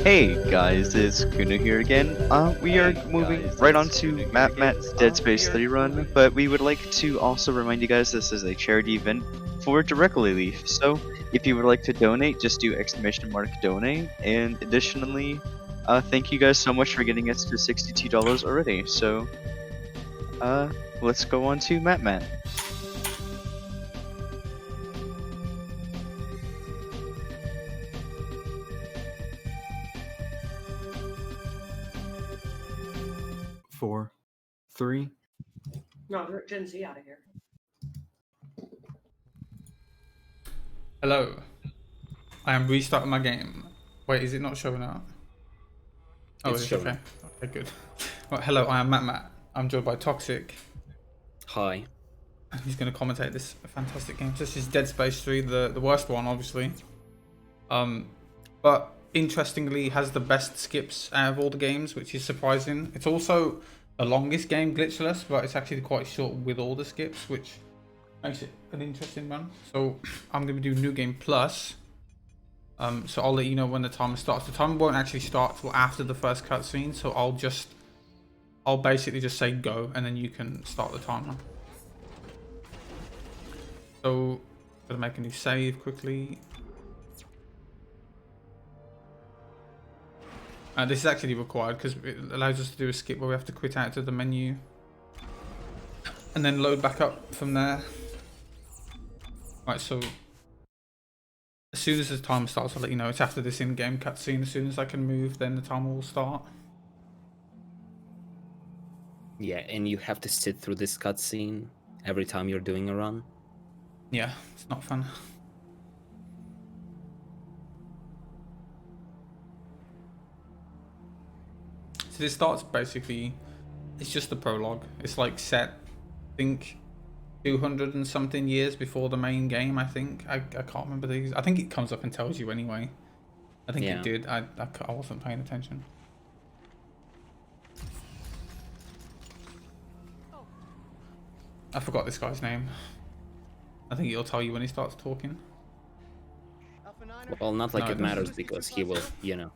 Hey guys, it's Kuna here again. We are moving right on to MattMatt's Dead Space 3 run, but we would like to also remind you guys this is a charity event for Direct Relief. So if you would like to donate, just do !donate. And additionally, thank you guys so much for getting us to $62 already. So let's go on to MattMatt. Four, three. No, Gen Z out of here. Hello. I am restarting my game. Wait, is it not showing up? Oh, It's showing. okay. Okay, good. Right, hello, I am MattMatt. I'm joined by Toxic. Hi. And he's going to commentate this fantastic game. This is Dead Space 3, the worst one, obviously. But interestingly, has the best skips out of all the games, which is surprising. It's also the longest game, glitchless, but it's actually quite short with all the skips, which makes it an interesting run. So I'm going to do New Game Plus. So I'll let you know when the timer starts. The timer won't actually start till after the first cutscene, so I'll basically just say go, and then you can start the timer. So, gotta make a new save quickly. This is actually required because it allows us to do a skip where we have to quit out to the menu and then load back up from there. Right, so as soon as the timer starts, I'll let you know. It's after this in-game cutscene. As soon as I can move, then the timer will start. Yeah, and you have to sit through this cutscene every time you're doing a run. Yeah, it's not fun. So this starts basically, it's just the prologue. It's like set, I think, 200 and something years before the main game, I think. I can't remember these. I think it comes up and tells you anyway. I think it did. I wasn't paying attention. I forgot this guy's name. I think he'll tell you when he starts talking. Well, not like it matters because he will, you know.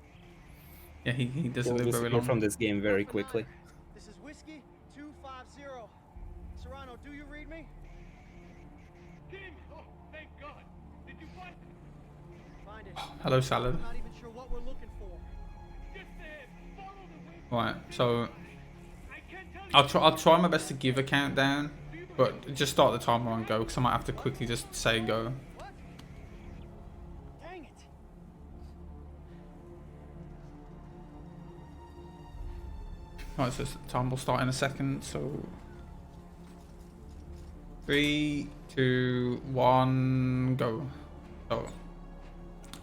Yeah, he doesn't live very disappear long. from this game very quickly. This is Whiskey 250. Serrano, do you read me? Oh, thank God. Did you find it? Find it. Hello, Salad. I'm not even sure what we're looking for. Just follow the way. Right, so I can't tell you. I'll try my best to give a countdown, but just start the timer and go because I might have to quickly just say go. What? Dang it. Right, so the time will start in a second. So 3, 2, 1, go. So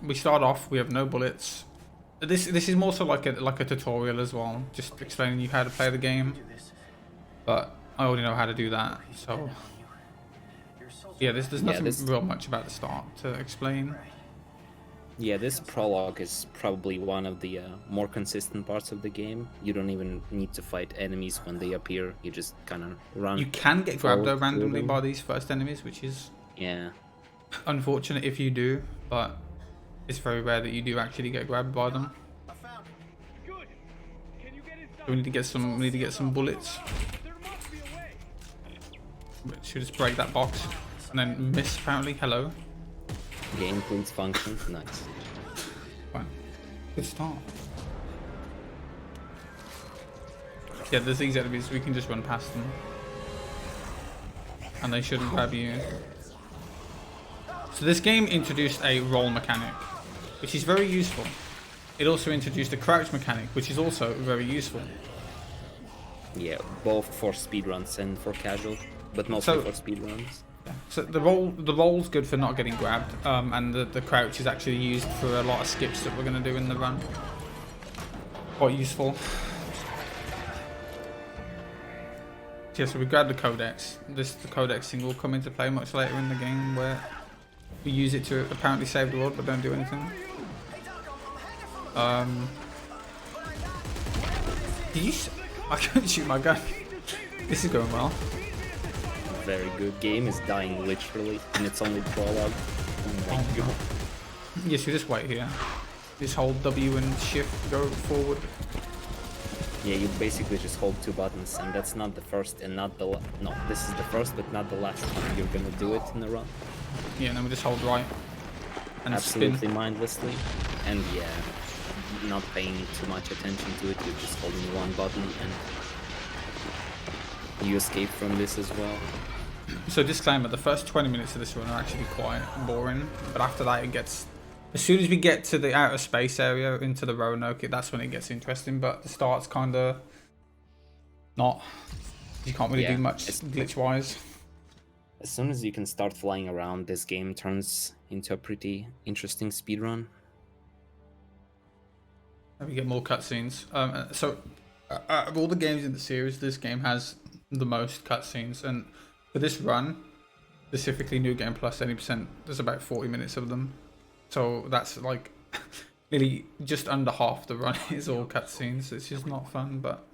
we start off. We have no bullets. This is more so like a tutorial as well, just explaining you how to play the game. But I already know how to do that. So yeah, there's nothing real much about the start to explain. Yeah, this prologue is probably one of the more consistent parts of the game. You don't even need to fight enemies when they appear. You just kind of run. You can get grabbed though through randomly them. by these first enemies, which is unfortunate if you do, but it's very rare that you do actually get grabbed by them. I found it. Good. Can you get inside? So we need to get some bullets. There must be a way. Should just break that box and then miss apparently. Hello. Game please function. Nice. Fine. Good start. Yeah, there's these enemies, we can just run past them. And they shouldn't grab you. So this game introduced a roll mechanic, which is very useful. It also introduced a crouch mechanic, which is also very useful. Yeah, both for speedruns and for casual, but mostly for speedruns. So the roll's good for not getting grabbed, and the crouch is actually used for a lot of skips that we're going to do in the run. Quite useful. Yeah, so we grab the codex. The codex thing will come into play much later in the game, where we use it to apparently save the world, but don't do anything. Did you? I couldn't shoot my gun. This is going well. Very good. Game is dying literally, and it's only prologue. Oh my god. Yes, you just wait here. Just hold W and shift, go forward. Yeah, you basically just hold 2 buttons, and that's not the first and not the no. This is the first, but not the last time you're gonna do it in a run. Yeah, and then we just hold right and Absolutely spin. mindlessly, and yeah, not paying too much attention to it. You're just holding 1 button, and you escape from this as well. So disclaimer: the first 20 minutes of this run are actually quite boring, but after that it gets. As soon as we get to the outer space area into the Roanoke, that's when it gets interesting. But the start's kind of not. You can't really do much glitch-wise. As soon as you can start flying around, this game turns into a pretty interesting speedrun. We get more cutscenes. So, out of all the games in the series, this game has the most cutscenes, and for this run, specifically New Game Plus 80%, there's about 40 minutes of them. So that's like nearly just under half the run is all cutscenes. It's just not fun, but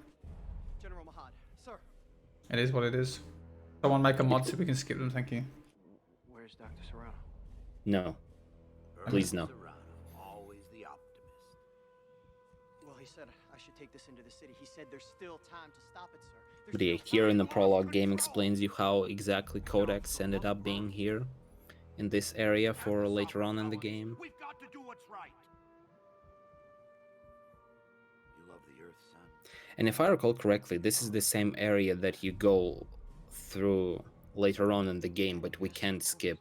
General Mahad, sir. it is what it is. Someone make a mod so we can skip them, thank you. Where's Dr. Serrano? No. Please no. Always the optimist. Well, he said I should take this into the city. He said there's still time to stop it, sir. But yeah, here in the prologue game explains you how exactly Codex ended up being here in this area for later on in the game. We've got to do what's right. You love the Earth, son. And if I recall correctly, this is the same area that you go through later on in the game, but we can't skip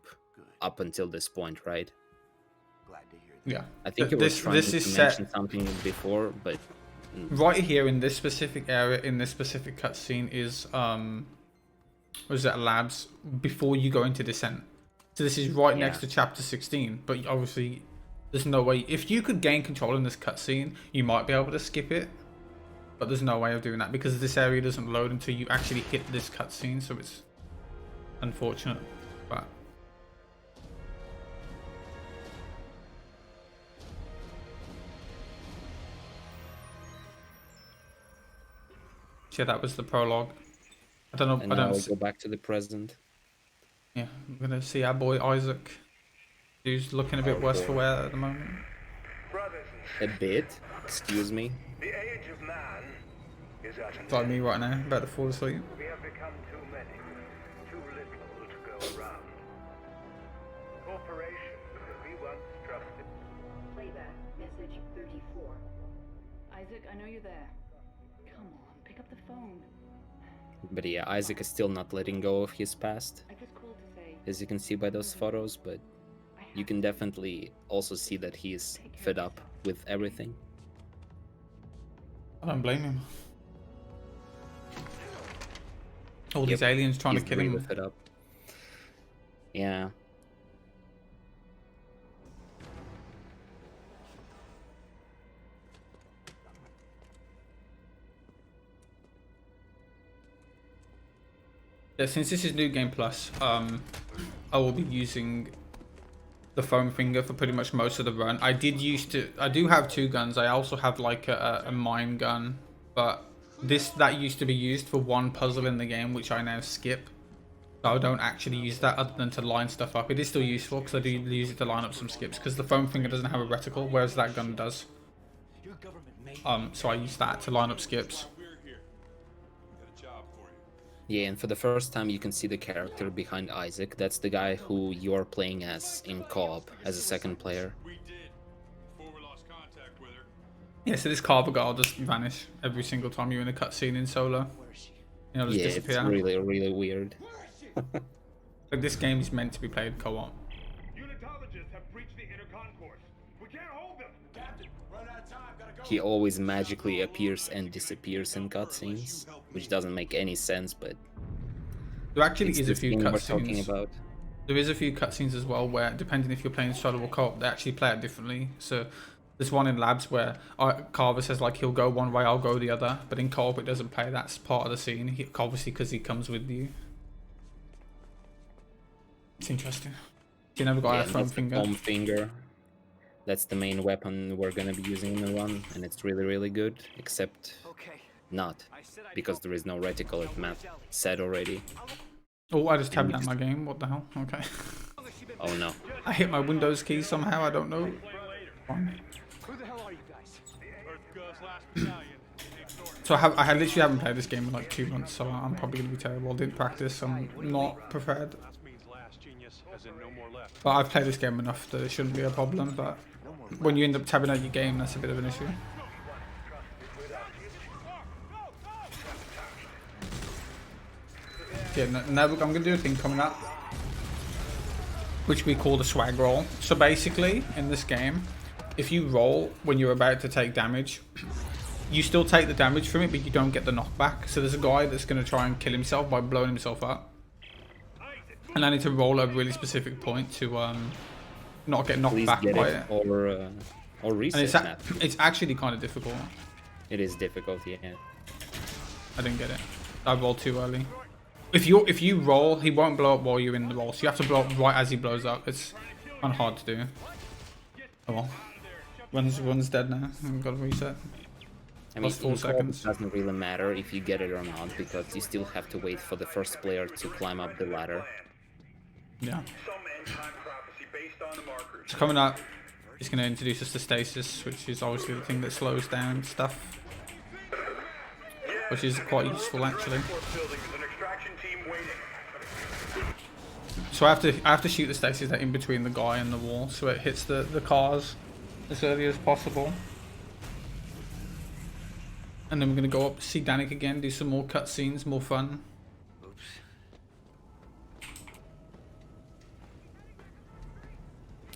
up until this point, right? Glad to hear that. Yeah. I think you were trying to set mention something before, but right here in this specific area, in this specific cutscene is what is that, labs before you go into Descent. So this is right next to chapter 16, but obviously there's no way. If you could gain control in this cutscene, you might be able to skip it, but there's no way of doing that because this area doesn't load until you actually hit this cutscene, so it's unfortunate. But yeah, that was the prologue. I don't know. and now we'll go back to the present. Yeah, we're gonna see our boy Isaac, who's looking a bit worse for wear at the moment. Brothers A bit? Excuse me? the age of man is at an It's like end. me right now, about to fall asleep. We have become too many, too little to go around. Corporations that we once trusted. Playback, message 34. Isaac, I know you're there. Come on, pick up the phone. But yeah, Isaac is still not letting go of his past, I just called to say. as you can see by those photos, but you can definitely also see that he's fed up with everything. I don't blame him. All these aliens trying to He's kill really him. fed up. Yeah. Yeah, since this is New Game Plus, I will be using the foam finger for pretty much most of the run. I do have 2 guns. I also have like a mine gun, but that used to be used for 1 puzzle in the game, which I now skip. So I don't actually use that other than to line stuff up. It is still useful because I do use it to line up some skips because the foam finger doesn't have a reticle, whereas that gun does. So I use that to line up skips. Yeah, and for the first time you can see the character behind Isaac. That's the guy who you are playing as in co-op, as a second player. Yeah, so this Carver guy will just vanish every single time you're in a cutscene in solo. You know, just Yeah, disappear. it's really, really weird. Like, this game is meant to be played co-op. Unitologists have breached the inner concourse. We can't hold them. Captain, run out of time. Gotta go. He always magically appears and disappears in cutscenes, which doesn't make any sense, but There actually it's is a the few thing we're talking cutscenes. about. There is a few cutscenes as well where, depending if you're playing solo or co-op, they actually play it differently. So there's one in labs where Carver says like he'll go one way, I'll go the other, but in co-op it doesn't play. That's part of the scene, obviously because he comes with you. It's interesting. You never got a and foam that's the finger. foam finger. That's the main weapon we're gonna be using in the run, and it's really, really good, except Okay. not, because there is no reticle, as Matt said already. Oh, I just tabbed out my game. What the hell? Okay. Oh no. I hit my Windows key somehow. I don't know. Fine. So I literally haven't played this game in like 2 months, so I'm probably gonna be terrible. I didn't practice, I'm not prepared. But I've played this game enough that it shouldn't be a problem, but when you end up tabbing out your game, that's a bit of an issue. Yeah, now I'm going to do a thing coming up, which we call the swag roll. So basically, in this game, if you roll when you're about to take damage, you still take the damage from it, but you don't get the knockback. So there's a guy that's going to try and kill himself by blowing himself up. And I need to roll at a really specific point to not get knocked back by it. Or reset. And it's actually kind of difficult. It is difficult, yeah. I didn't get it. I rolled too early. If you roll, he won't blow up while you're in the roll. So you have to blow up right as he blows up. It's kind of hard to do. Oh well. One's dead now. I've got to reset. I mean, Plus 4 seconds. It doesn't really matter if you get it or not, because you still have to wait for the first player to climb up the ladder. Yeah. So coming up, he's going to introduce us to stasis, which is obviously the thing that slows down stuff. Which is quite useful actually. So I have to shoot the stasis in between the guy and the wall, so it hits the cars as early as possible. And then we're gonna go up, see Danik again, do some more cutscenes, more fun.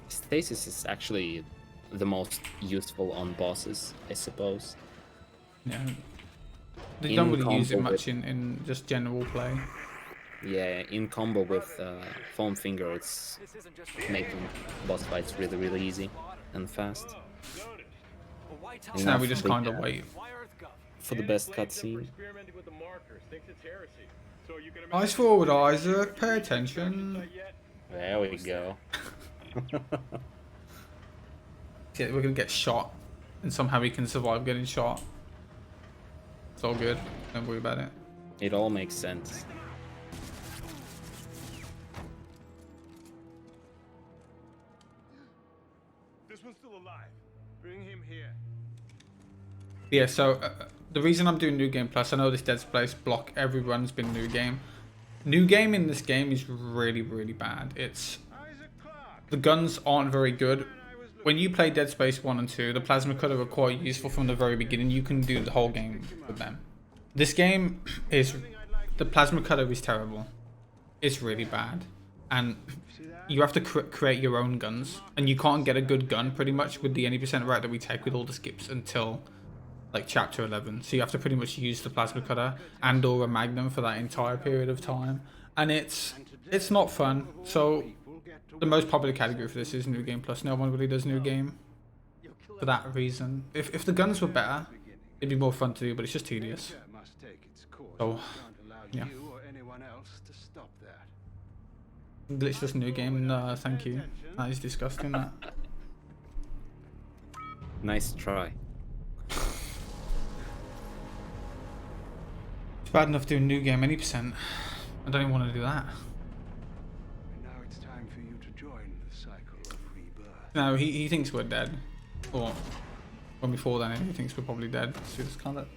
Stasis is actually the most useful on bosses, I suppose. Yeah. They don't really use it much in just general play. Yeah, in combo with Foam Finger, it's making boss fights really, really easy and fast. So now we just kind of wait for the best cutscene. Eyes forward, Isaac. Pay attention. There we go. Yeah, we're gonna get shot, and somehow we can survive getting shot. It's all good. Don't worry about it. It all makes sense. This one's still alive. Bring him here. Yeah, so the reason I'm doing New Game Plus, I know this Dead Space block, every run's been New Game. New Game in this game is really, really bad. The guns aren't very good. When you play Dead Space 1 and 2, the plasma cutter are quite useful from the very beginning. You can do the whole game with them. This game is... the plasma cutter is terrible. It's really bad. And you have to create your own guns. And you can't get a good gun, pretty much, with the any % route that we take with all the skips until, like, Chapter 11. So you have to pretty much use the plasma cutter and or a magnum for that entire period of time. And it's not fun. So... the most popular category for this is New Game Plus. No one really does New Game for that reason. If the guns were better, it'd be more fun to do, but it's just tedious. So, yeah. Glitchless New Game? No, thank you. That is disgusting, that. Nice try. It's bad enough doing New Game any %. I don't even want to do that. No, he thinks we're dead, or when we fall down, he thinks we're probably dead. So it's kind of,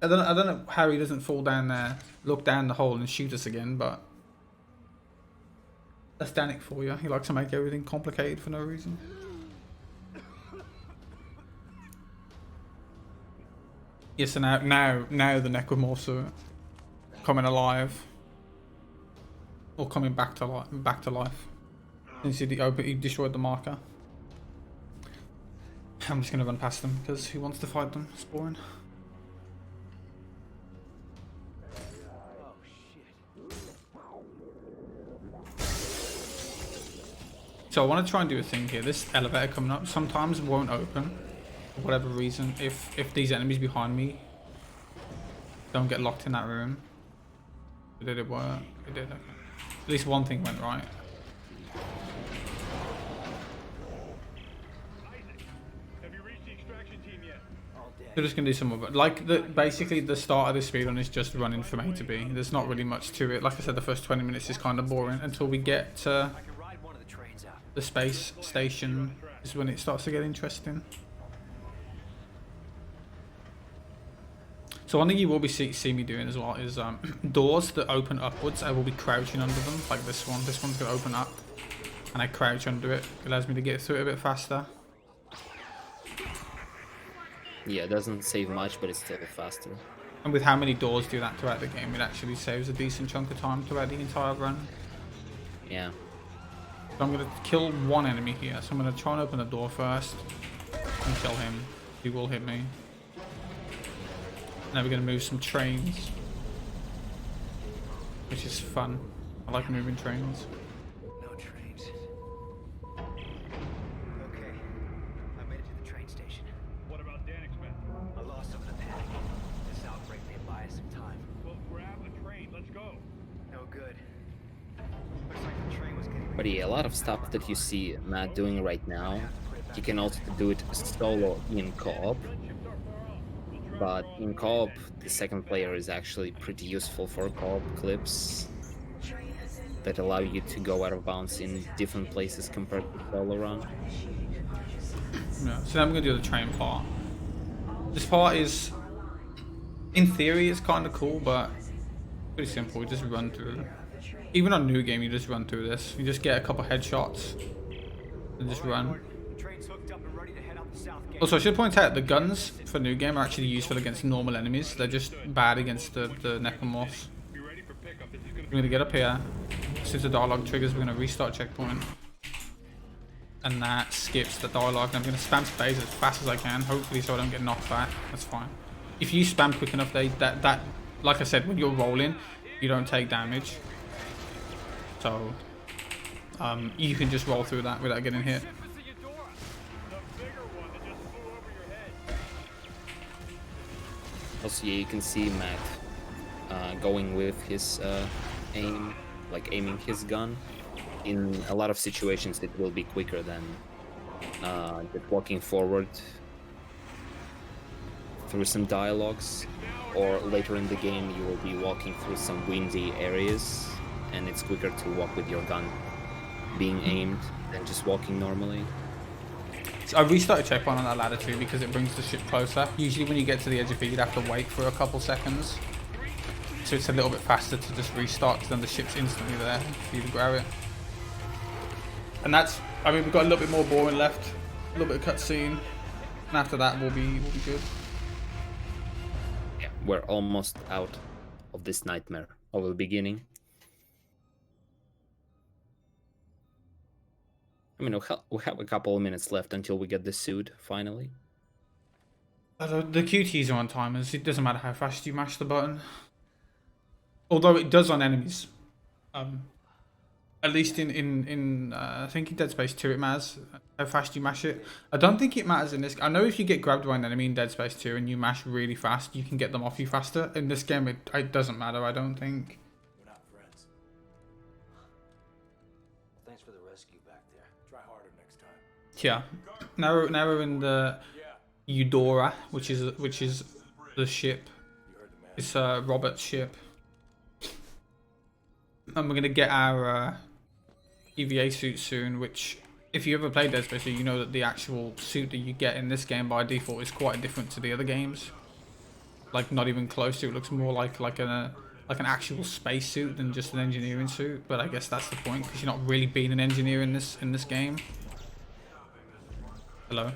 I don't know how he doesn't fall down there, look down the hole, and shoot us again. But that's Danik for you. He likes to make everything complicated for no reason. Yes, so now the necromorphs are coming alive, or coming back to life. Since he destroyed the marker. I'm just gonna run past them because who wants to fight them? It's boring. So I want to try and do a thing here. This elevator coming up sometimes won't open for whatever reason. If these enemies behind me don't get locked in that room. Did it work? It did. Okay. At least one thing went right. They're just gonna do some of it. Like basically the start of this speedrun is just running from A to B. There's not really much to it. Like I said, the first 20 minutes is kind of boring until we get to the space station. Is when it starts to get interesting. So one thing you will be see me doing as well is doors that open upwards, I will be crouching under them, like this one. This one's going to open up, and I crouch under it. It allows me to get through it a bit faster. Yeah, it doesn't save much, but it's still faster. And with how many doors do that throughout the game, it actually saves a decent chunk of time throughout the entire run. Yeah. So I'm going to kill one enemy here, so I'm going to try and open the door first and kill him. He will hit me. Now we're going to move some trains, which is fun. I like moving trains. No trains. Okay, I made it to the train station. What about Danik's men? I lost some of the panic. This outbreak may buy us some time. Well, grab a train. Let's go. No good. Looks like the train was getting... But yeah, a lot of stuff that you see Matt doing right now, you can also do it solo in co-op. But in co-op, the second player is actually pretty useful for co-op clips that allow you to go out of bounds in different places compared to solo run. Yeah, so now I'm going to do the train part. This part is, in theory, it's kind of cool, but pretty simple. You just run through. Even on new game, you just run through this. You just get a couple headshots and just run. Train's hooked up and ready to head out the south gate. Also, I should point out the guns for new game are actually useful against normal enemies. They're just bad against the necromorphs. We're going to get up here. As soon as the dialogue triggers, we're going to restart checkpoint. And that skips the dialogue. And I'm going to spam space as fast as I can, hopefully so I don't get knocked back. That's fine. If you spam quick enough, that like I said, when you're rolling, you don't take damage. So, you can just roll through that without getting hit. Also, yeah, you can see Matt going with his aim, like aiming his gun. In a lot of situations, it will be quicker than just walking forward through some dialogues, or later in the game, you will be walking through some windy areas, and it's quicker to walk with your gun being aimed than just walking normally. So I restarted checkpoint on that ladder too because it brings the ship closer. Usually when you get to the edge of it, you'd have to wait for a couple seconds. So it's a little bit faster to just restart because then the ship's instantly there for you to grab it. And that's, I mean, we've got a little bit more boring left, a little bit of cutscene, and after that we'll be good. Yeah, we're almost out of this nightmare of the beginning. I mean, we have a couple of minutes left until we get the suit, finally. The QTs are on timers. It doesn't matter how fast you mash the button. Although it does on enemies. At least in I think in Dead Space 2 it matters how fast you mash it. I don't think it matters in this. I know if you get grabbed by an enemy in Dead Space 2 and you mash really fast, you can get them off you faster. In this game, it doesn't matter, I don't think. We're not friends. Thanks for the rescue back there. Try harder next time. Yeah. Now we're in the Eudora, which is the ship. It's Robert's ship. And we're gonna get our EVA suit soon, which if you ever played Dead Space, you know that the actual suit that you get in this game by default is quite different to the other games. Like not even close to. It looks more like an actual space suit than just an engineering suit. But I guess that's the point because you're not really being an engineer in this game. Hello.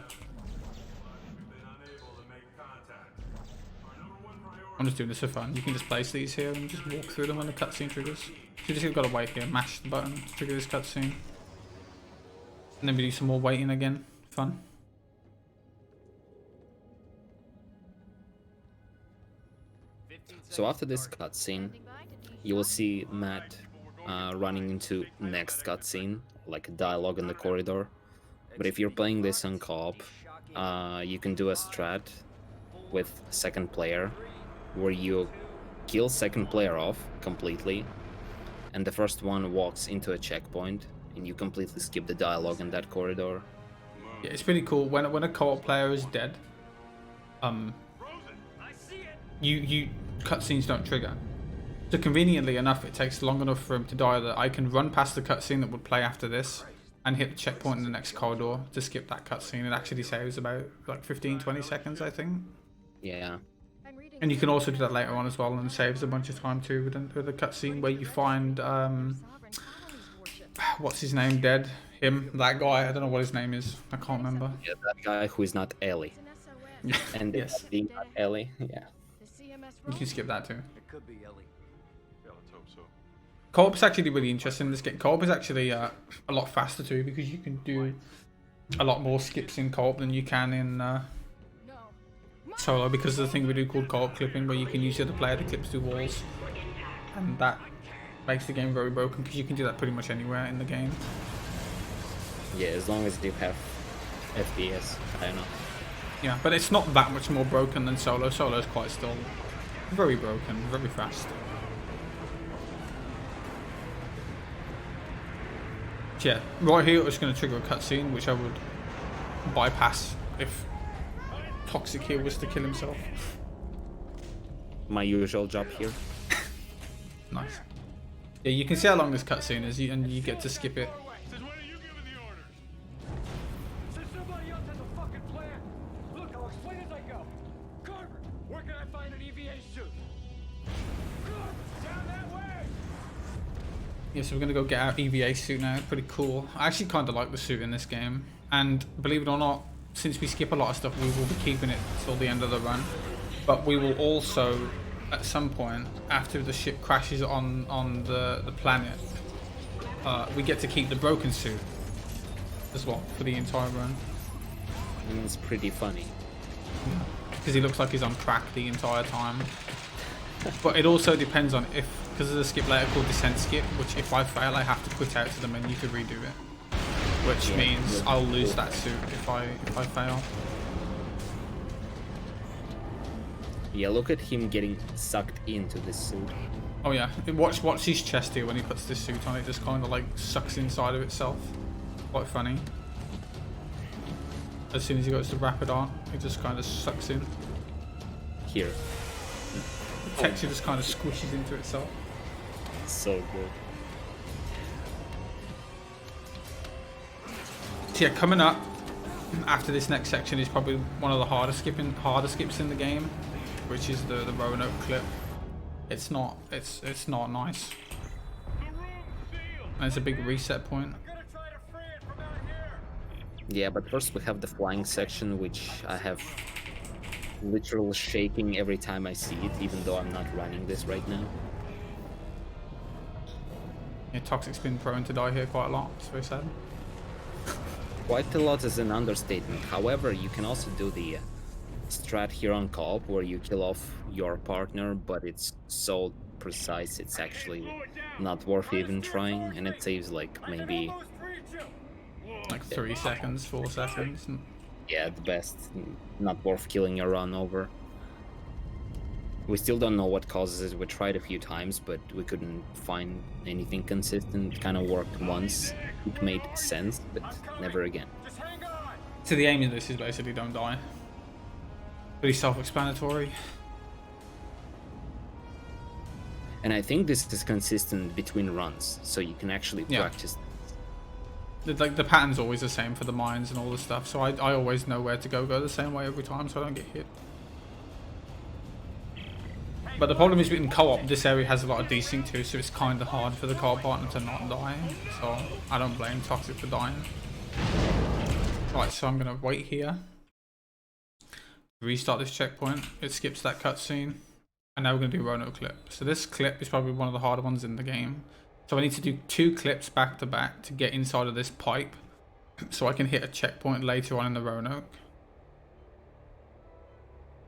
I'm just doing this for fun. You can just place these here and just walk through them when the cutscene triggers. So you just gotta wait here, mash the button to trigger this cutscene. And then we do some more waiting again. Fun. So after this cutscene, you will see Matt running into next cutscene, like a dialogue in the corridor. But if you're playing this on co-op, you can do a strat with second player, where you kill second player off completely, and the first one walks into a checkpoint, and you completely skip the dialogue in that corridor. Yeah, it's pretty cool. When a co-op player is dead, you cutscenes don't trigger. So conveniently enough, it takes long enough for him to die that I can run past the cutscene that would play after this and hit the checkpoint in the next corridor to skip that cutscene. It actually saves about like 15-20 seconds, I think. Yeah. And you can also do that later on as well, and it saves a bunch of time too with a cutscene where you find what's his name dead. That guy. I don't know what his name is. I can't remember. Yeah, that guy who is not Ellie. And Yes. being not Ellie, yeah. You can skip that too. It could be Ellie. Yeah, let's hope so. Co-op's actually really interesting in this game. Co-op is actually a lot faster too, because you can do a lot more skips in co-op than you can in solo, because of the thing we do called co-op clipping, where you can use the other player to clip through walls, and that makes the game very broken, because you can do that pretty much anywhere in the game. Yeah, as long as you have FPS, I don't know. Yeah, but it's not that much more broken than solo. Solo is quite still very broken, very fast. Yeah, right here it's going to trigger a cutscene, which I would bypass if Toxic here was to kill himself. My usual job here. Nice. Yeah, you can see how long this cutscene is, and you get to skip it. Since when are you giving the orders? Since somebody else has a fucking plan. Look, I'll explain as I go. Carver, where can I find an EVA suit? Carver, down that way. Yeah, so we're going to go get our EVA suit now. Pretty cool. I actually kind of like the suit in this game. And believe it or not, since we skip a lot of stuff, we will be keeping it till the end of the run. But we will also, at some point, after the ship crashes on the planet, we get to keep the broken suit as well for the entire run. And it's pretty funny. Because he looks like he's on crack the entire time. But it also depends on if, because there's a skip later called Descent Skip, which if I fail I have to quit out to the menu to redo it. Which means I'll lose that suit if I fail. Yeah, look at him getting sucked into this suit. Oh yeah, watch his chest here when he puts this suit on, it just kind of like sucks inside of itself. Quite funny. As soon as he goes to rapid art, it just kind of sucks in. Here. The texture just kind of squishes into itself. So good. So yeah, coming up after this next section is probably one of the harder skips in the game, which is the Roanoke clip. It's not nice. And it's a big reset point. Yeah, but first we have the flying section, which I have literal shaking every time I see it, even though I'm not running this right now. Yeah, Toxic's been prone to die here quite a lot. It's very sad. Quite a lot is an understatement. However, you can also do the strat here on co-op where you kill off your partner, but it's so precise it's actually not worth even trying, and it saves like maybe like 3 seconds, 4 seconds. Yeah, at best. Not worth killing your run over. We still don't know what causes it. We tried a few times, but we couldn't find anything consistent. It kind of worked once. It made sense, but never again. So the aim of this is basically don't die. Pretty self-explanatory. And I think this is consistent between runs, so you can actually practice. Like the pattern's always the same for the mines and all the stuff, so I always know where to go the same way every time, so I don't get hit. But the problem is in co-op, this area has a lot of desync too, so it's kind of hard for the co-op partner to not die. So I don't blame Toxic for dying. Right, so I'm gonna wait here. Restart this checkpoint. It skips that cutscene, and now we're gonna do Roanoke clip. So this clip is probably one of the harder ones in the game. So I need to do 2 clips back to back to get inside of this pipe, so I can hit a checkpoint later on in the Roanoke.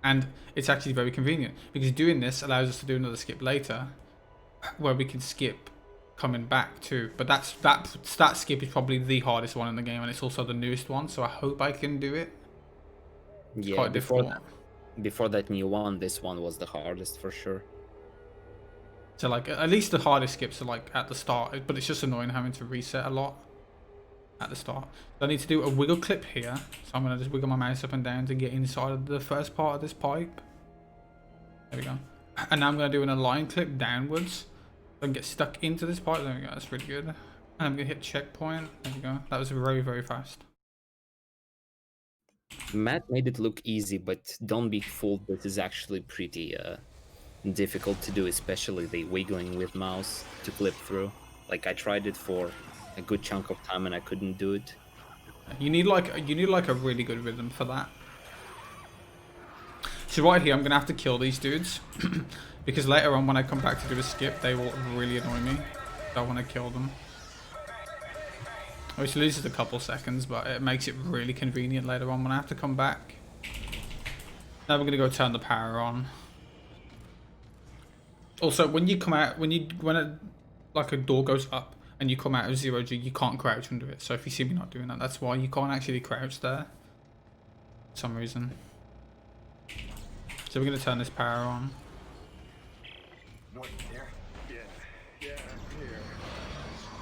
And it's actually very convenient, because doing this allows us to do another skip later, where we can skip coming back too. But that skip is probably the hardest one in the game, and it's also the newest one, so I hope I can do it. It's yeah, quite difficult. Before that new one, this one was the hardest for sure. So like at least the hardest skips are like at the start, but it's just annoying having to reset a lot at the start. So I need to do a wiggle clip here, so I'm gonna just wiggle my mouse up and down to get inside of the first part of this pipe. There we go. And now I'm gonna do an align clip downwards, so I can get stuck into this pipe. There we go. That's really good. And I'm gonna hit checkpoint. There we go. That was very, very fast. Matt made it look easy, but don't be fooled. This is actually pretty difficult to do, especially the wiggling with mouse to clip through. Like I tried it for a good chunk of time and I couldn't do it. You need like a really good rhythm for that. So right here, I'm gonna have to kill these dudes because later on when I come back to do a skip, they will really annoy me. I want to kill them. Which loses a couple seconds, but it makes it really convenient later on when I have to come back. Now we're gonna go turn the power on. Also, when you come out, like a door goes up and you come out of 0G, you can't crouch under it. So if you see me not doing that, that's why you can't actually crouch there. For some reason. So we're gonna turn this power on. Yeah, I'm here.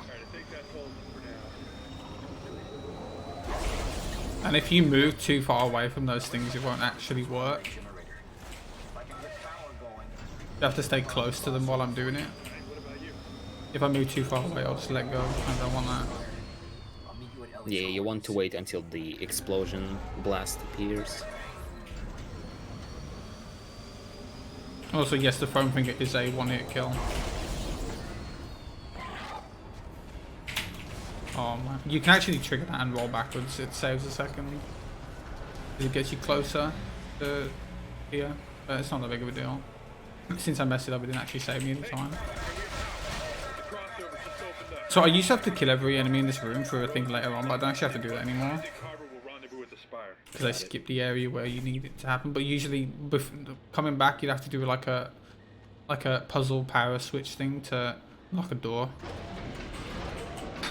Alright, I think that's all for now. And if you move too far away from those things, it won't actually work. You have to stay close to them while I'm doing it. If I move too far away, I'll just let go. I don't want that. Yeah, you want to wait until the explosion blast appears. Also, yes, the foam finger is a one-hit kill. Oh man, you can actually trigger that and roll backwards. It saves a second. It gets you closer to here, but it's not that big of a deal. Since I messed it up, it didn't actually save me any time. So I used to have to kill every enemy in this room for a thing later on, but I don't actually have to do that anymore. Because I skipped the area where you need it to happen. But usually, coming back, you'd have to do like a puzzle power switch thing to lock a door.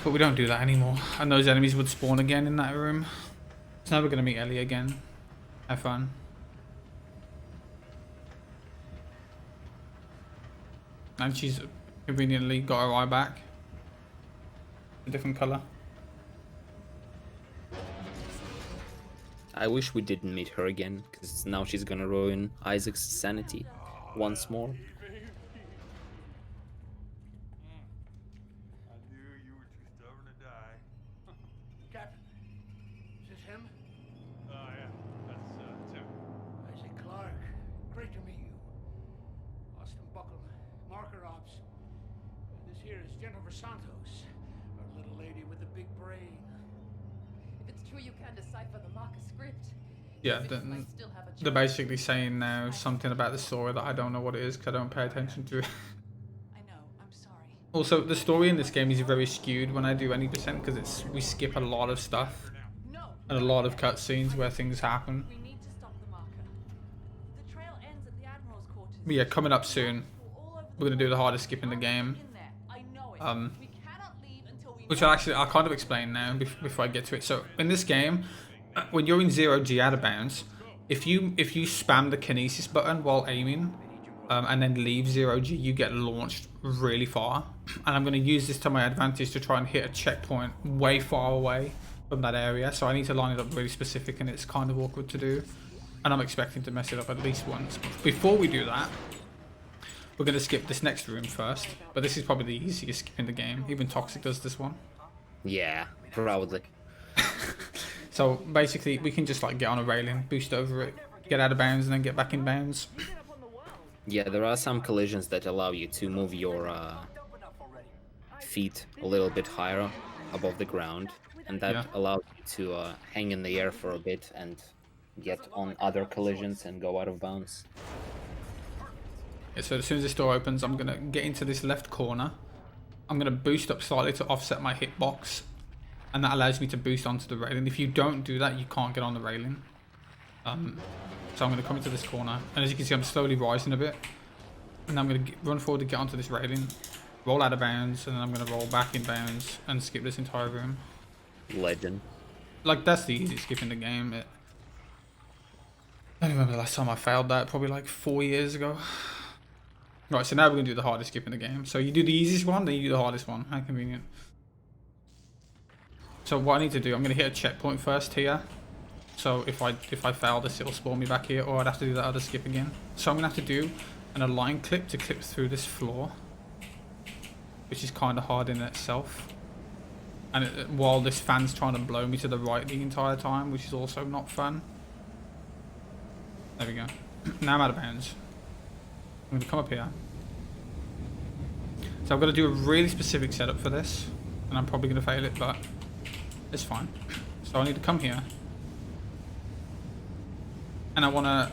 But we don't do that anymore. And those enemies would spawn again in that room. So now we're going to meet Ellie again. Have fun. And she's conveniently got her eye back. A different colour. I wish we didn't meet her again, because now she's gonna ruin Isaac's sanity once more. I knew you were too stubborn to die. Captain, is this him? Yeah, that's Tim. Isaac Clarke. Great to meet you. Austin Buckle, Marker Ops. This here is Jennifer Santos, our little lady with the big brain. If it's true you can decipher the marker script. Yeah, they're basically saying now something about the story that I don't know what it is because I don't pay attention to it. I know, I'm sorry. Also, the story in this game is very skewed when I do any percent because we skip a lot of stuff and a lot of cutscenes where things happen. We need to stop the marker. The trail ends at the Admiral's quarters. But yeah, coming up soon, we're gonna do the hardest skip in the game. I know it. We cannot leave until we Which I'll kind of explain now before I get to it. So in this game, when you're in 0G out of bounds, if you spam the kinesis button while aiming, and then leave 0G, you get launched really far. And I'm going to use this to my advantage to try and hit a checkpoint way far away from that area. So I need to line it up really specific, and it's kind of awkward to do. And I'm expecting to mess it up at least once. But before we do that, we're going to skip this next room first. But this is probably the easiest skip in the game. Even Toxic does this one. Yeah, proudly. So basically, we can just like get on a railing, boost over it, get out of bounds, and then get back in bounds. Yeah, there are some collisions that allow you to move your feet a little bit higher above the ground, and that allows you to hang in the air for a bit and get on other collisions and go out of bounds. Yeah, so as soon as this door opens, I'm going to get into this left corner. I'm going to boost up slightly to offset my hitbox, and that allows me to boost onto the railing. If you don't do that, you can't get on the railing. So I'm going to come into this corner, and as you can see, I'm slowly rising a bit. And I'm going to run forward to get onto this railing, roll out of bounds, and then I'm going to roll back in bounds and skip this entire room. Legend. Like, that's the easiest skip in the game. I don't remember the last time I failed that, probably like 4 years ago. Right, so now we're going to do the hardest skip in the game. So you do the easiest one, then you do the hardest one. How convenient. So what I need to do, I'm going to hit a checkpoint first here. So if I fail this, it'll spawn me back here, or I'd have to do that other skip again. So I'm going to have to do an align clip to clip through this floor, which is kind of hard in itself. And while this fan's trying to blow me to the right the entire time, which is also not fun. There we go. Now I'm out of bounds. I'm gonna come up here. So I've got to do a really specific setup for this, and I'm probably gonna fail it, but it's fine. So I need to come here, and I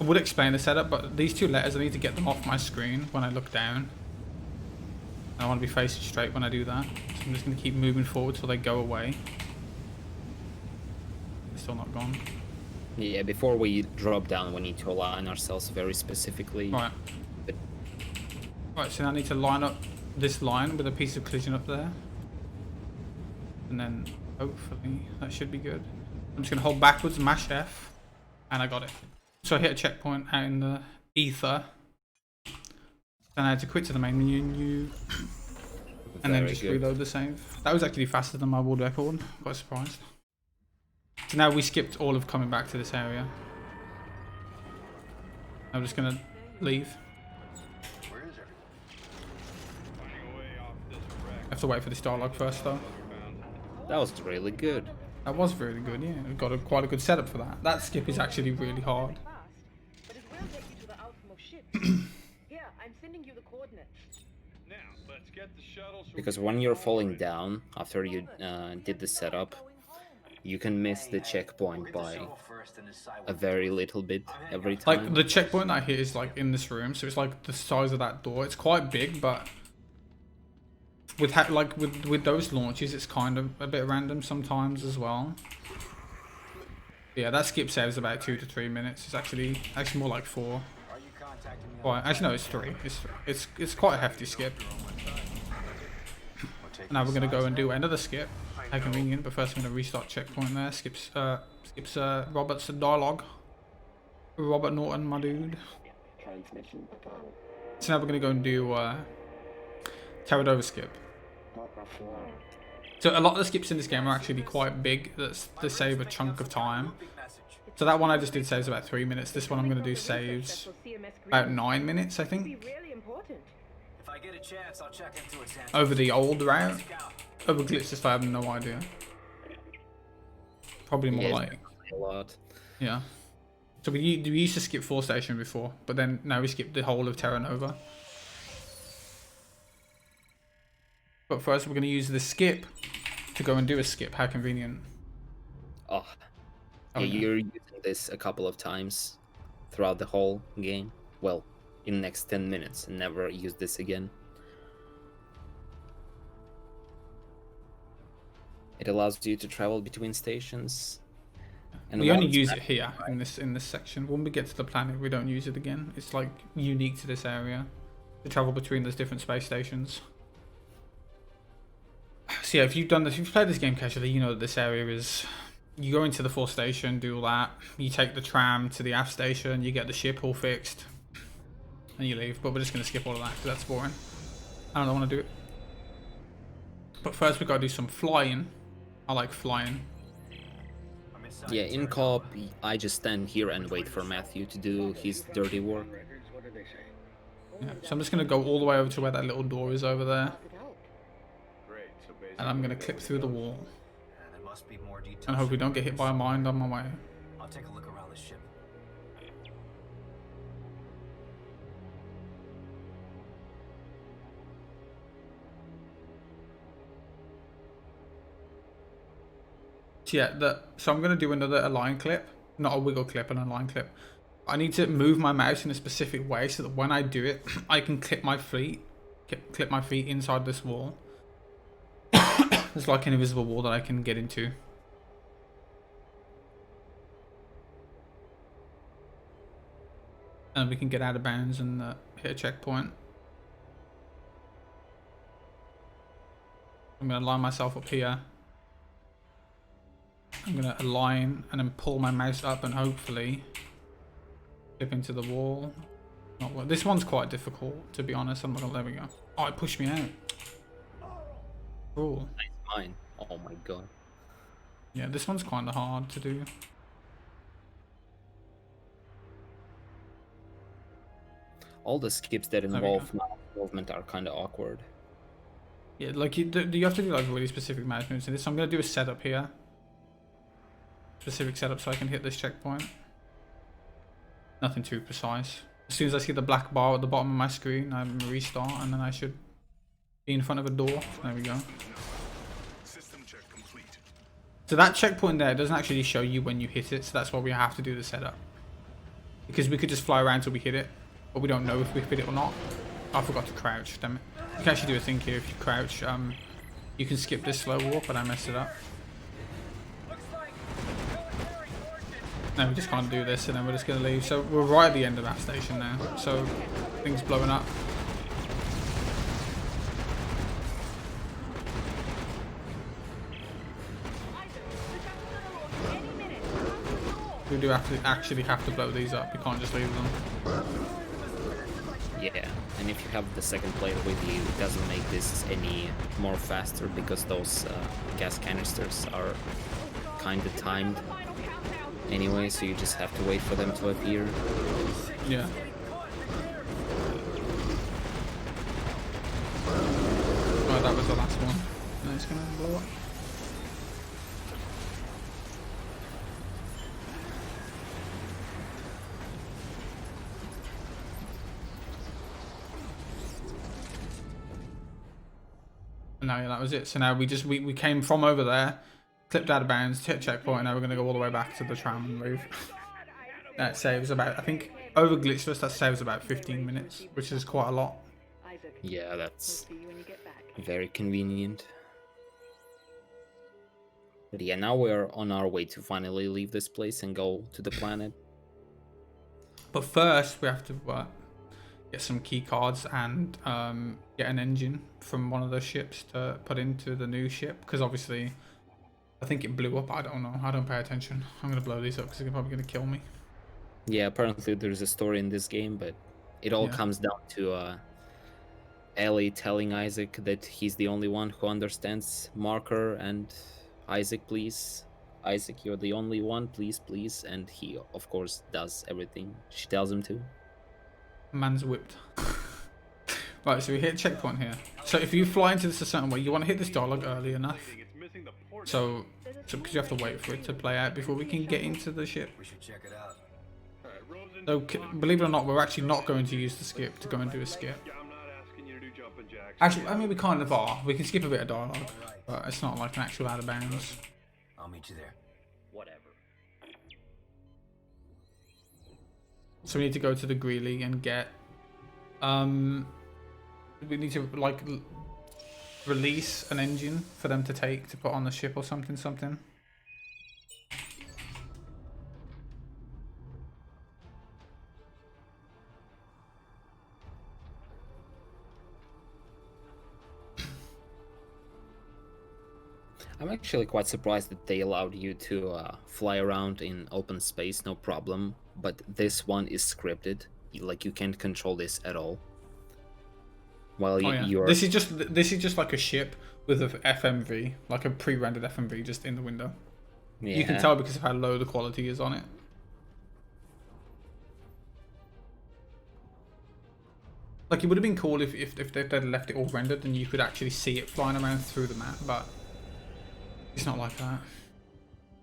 would explain the setup, but these two letters, I need to get them off my screen when I look down. I want to be facing straight when I do that. So I'm just gonna keep moving forward till they go away. They're still not gone. Yeah, before we drop down, we need to align ourselves very specifically. Right. Right, so now I need to line up this line with a piece of collision up there. And then, hopefully, that should be good. I'm just going to hold backwards, mash F, and I got it. So I hit a checkpoint out in the ether. Then I had to quit to the main menu, and then just reload the save. That was actually faster than my world record. Quite surprised. So now we skipped all of coming back to this area. I'm just gonna leave. I have to wait for this dialogue first though. That was really good. That was really good, yeah. We've got quite a good setup for that. That skip is actually really hard. Because when you're falling down after you did the setup, you can miss the checkpoint by a very little bit every time. Like the checkpoint I hit is like in this room, so it's like the size of that door. It's quite big, but with those launches, it's kind of a bit random sometimes as well. Yeah, that skip saves about 2 to 3 minutes. It's actually more like 4. Well, actually no, it's 3. It's quite a hefty skip. Now we're gonna go and do another skip. How convenient, but first I'm gonna restart checkpoint there. Skips Robert's dialogue. Robert Norton, my dude. So now we're gonna go and do carried over skip. So a lot of the skips in this game are actually quite big. They save a chunk of time. So that one I just did saves about 3 minutes. This one I'm gonna do saves about 9 minutes, I think. Over the old route. Over glitches, I have no idea. Probably more like a lot. Yeah. So we used to skip 4 Station before, but then now we skip the whole of Terra Nova. But first we're going to use the skip to go and do a skip. How convenient. Oh. Yeah, you're using this a couple of times throughout the whole game. Well, in the next 10 minutes, and never use this again. It allows you to travel between stations. And we only use it here in this section. When we get to the planet, we don't use it again. It's like unique to this area to travel between those different space stations. So yeah, if you've played this game casually, you know that this area is. You go into the 4th station, do all that. You take the tram to the aft station. You get the ship all fixed, and you leave. But we're just gonna skip all of that because that's boring. I don't want to do it. But first we gotta do some flying. I like flying. Yeah, in co-op, I just stand here and wait for Matthew to do his dirty work. Yeah, so I'm just going to go all the way over to where that little door is over there. And I'm going to clip through the wall. And hope we don't get hit by a mine on my way. I'll take a look around the ship. Yeah, so I'm going to do another align clip, not a wiggle clip, an align clip. I need to move my mouse in a specific way so that when I do it, I can clip my feet inside this wall. There's like an invisible wall that I can get into. And we can get out of bounds and hit a checkpoint. I'm going to line myself up here. I'm going to align and then pull my mouse up and hopefully flip into the wall. Not well. This one's quite difficult, to be honest. I'm not gonna. There we go. Oh, it pushed me out. Cool. Nice mine. Oh my god. Yeah, this one's kind of hard to do. All the skips that involve movement are kind of awkward. Yeah, like you have to do like really specific mouse moves in this. So I'm gonna do a setup here. Specific setup so I can hit this checkpoint. Nothing too precise. As soon as I see the black bar at the bottom of my screen, I'm gonna restart, and then I should be in front of a door. There we go. So that checkpoint there doesn't actually show you when you hit it, so that's why we have to do the setup. Because we could just fly around till we hit it, but we don't know if we hit it or not. I forgot to crouch, damn it. You can actually do a thing here if you crouch. You can skip this slow walk, but I messed it up. No, we just can't do this, and then we're just gonna leave. So we're right at the end of that station now. So things blowing up. We do actually have to blow these up. You can't just leave them. Yeah, and if you have the second player with you, it doesn't make this any more faster because those gas canisters are kind of timed anyway, so you just have to wait for them to appear. Yeah. Oh, that was the last one. No, it's gonna blow up. No, yeah, that was it. So now we came from over there, clipped out of bounds, hit checkpoint, and now we're gonna go all the way back to the tram and leave. That saves about, I think, over glitchless, that saves about 15 minutes, which is quite a lot. Yeah, that's very convenient. But yeah, now we're on our way to finally leave this place and go to the planet. But first, we have to get some key cards and get an engine from one of the ships to put into the new ship, because obviously I think it blew up. I don't know, I don't pay attention. I'm gonna blow these up because they're probably gonna kill me. Yeah, apparently there's a story in this game, but it all comes down to Ellie telling Isaac that he's the only one who understands Marker, and Isaac, please, Isaac, you're the only one, please, please, and he of course does everything she tells him to. Man's whipped. Right, so we hit checkpoint here. So if you fly into this a certain way, you want to hit this dialogue early enough. So because you have to wait for it to play out before we can get into the ship. We should check it out. So believe it or not, we're actually not going to use the skip to go and do a skip. Actually, I mean, we kind of are. We can skip a bit of dialogue, but it's not like an actual out of bounds. I'll meet you there. Whatever. So we need to go to the Greeley and get we need to like release an engine for them to take to put on the ship or something. I'm actually quite surprised that they allowed you to fly around in open space, no problem, but this one is scripted. Like, you can't control this at all. While you're... This is just like a ship with a FMV, like a pre-rendered FMV just in the window. Yeah. You can tell because of how low the quality is on it. Like, it would have been cool if they'd left it all rendered and you could actually see it flying around through the map, but it's not like that.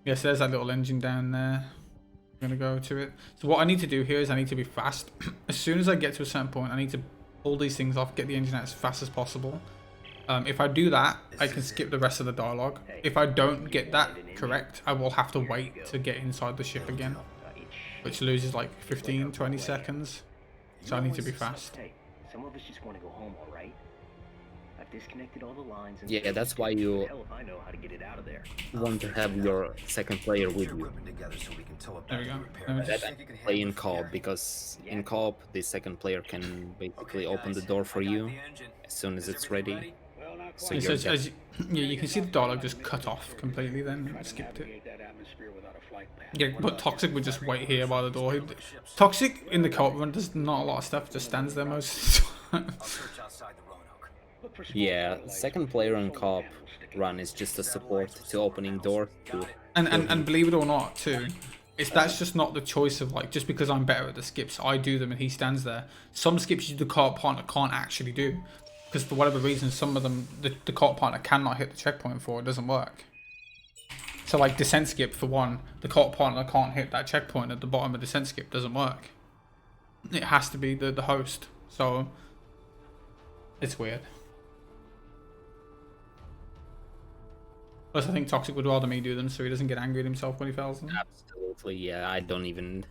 Yeah, so there's that little engine down there. I'm gonna go to it. So what I need to do here is I need to be fast. As soon as I get to a certain point, I need to pull these things off, get the engine out as fast as possible. If I do that, I can skip the rest of the dialogue. If I don't get that correct, I will have to wait to get inside the ship again, which loses like 15-20 seconds. So I need to be fast. Hey, some of us just want to go home, all right? I've disconnected all the lines. And yeah, that's why you hell if I know how to get it out of there. want to have your second player with you. There we go. Play in co-op, because in co-op the second player can basically open the door for you as soon as it's ready. So you can see the dialogue just cut off completely. Then I skipped it. Yeah, but Toxic would just wait here by the door. Toxic in the co-op run does not a lot of stuff. Just stands there most of the time. Yeah, second player on co-op run is just a support to opening door to. And believe it or not, too, that's just not the choice of like just because I'm better at the skips, I do them and he stands there. Some skips the co-op partner can't actually do because for whatever reason, some of them the co-op partner cannot hit the checkpoint for. It doesn't work. So like descent skip for one, the co-op partner can't hit that checkpoint at the bottom of descent skip. Doesn't work. it has to be the host. So it's weird. Plus, I think Toxic would rather me do them so he doesn't get angry at himself when he fails them. Absolutely, yeah. I don't even.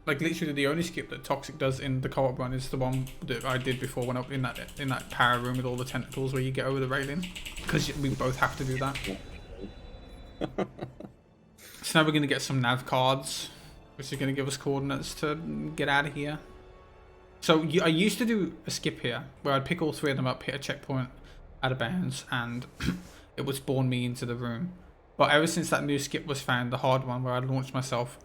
Like literally, the only skip that Toxic does in the co-op run is the one that I did before when up in that power room with all the tentacles where you get over the railing, because we both have to do that. So now we're gonna get some nav cards, which are gonna give us coordinates to get out of here. So I used to do a skip here where I'd pick all three of them up, hit a checkpoint out of bounds, and it would spawn me into the room. But ever since that new skip was found, the hard one where I launched myself,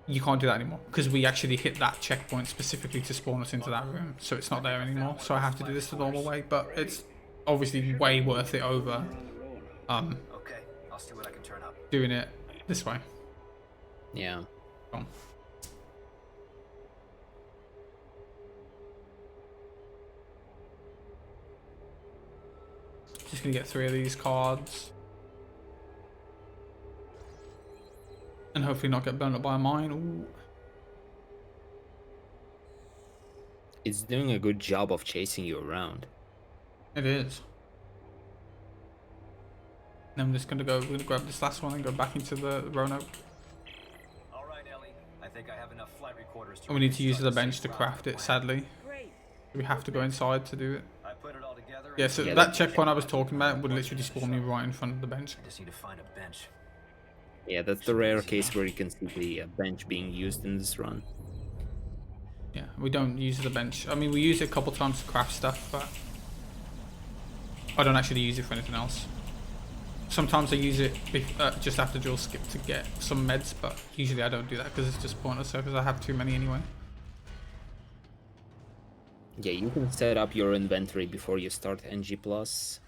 you can't do that anymore because we actually hit that checkpoint specifically to spawn us into that room, so it's not there anymore. So I have to do this the normal way, but it's obviously way worth it over Okay, I'll see what I can turn up. doing it this way. Yeah. Oh. Just gonna get 3 of these cards. And hopefully not get blown up by a mine. Ooh. It's doing a good job of chasing you around. It is. Then I'm just gonna go, we're gonna grab this last one and go back into the Roanoke. Alright, Ellie. I think I have enough flight recorders to And we need to use the bench to craft it, sadly. We have to go inside to do it. I put it all together. Yeah, so that checkpoint I was talking about would literally spawn me right in front of the bench. I just need to find a bench. Yeah, that's the rare case where you can see the bench being used in this run. Yeah, we don't use the bench. I mean, we use it a couple times to craft stuff, but I don't actually use it for anything else. Sometimes I use it just after dual skip to get some meds, but usually I don't do that because it's just pointless, because I have too many anyway. Yeah, you can set up your inventory before you start NG Plus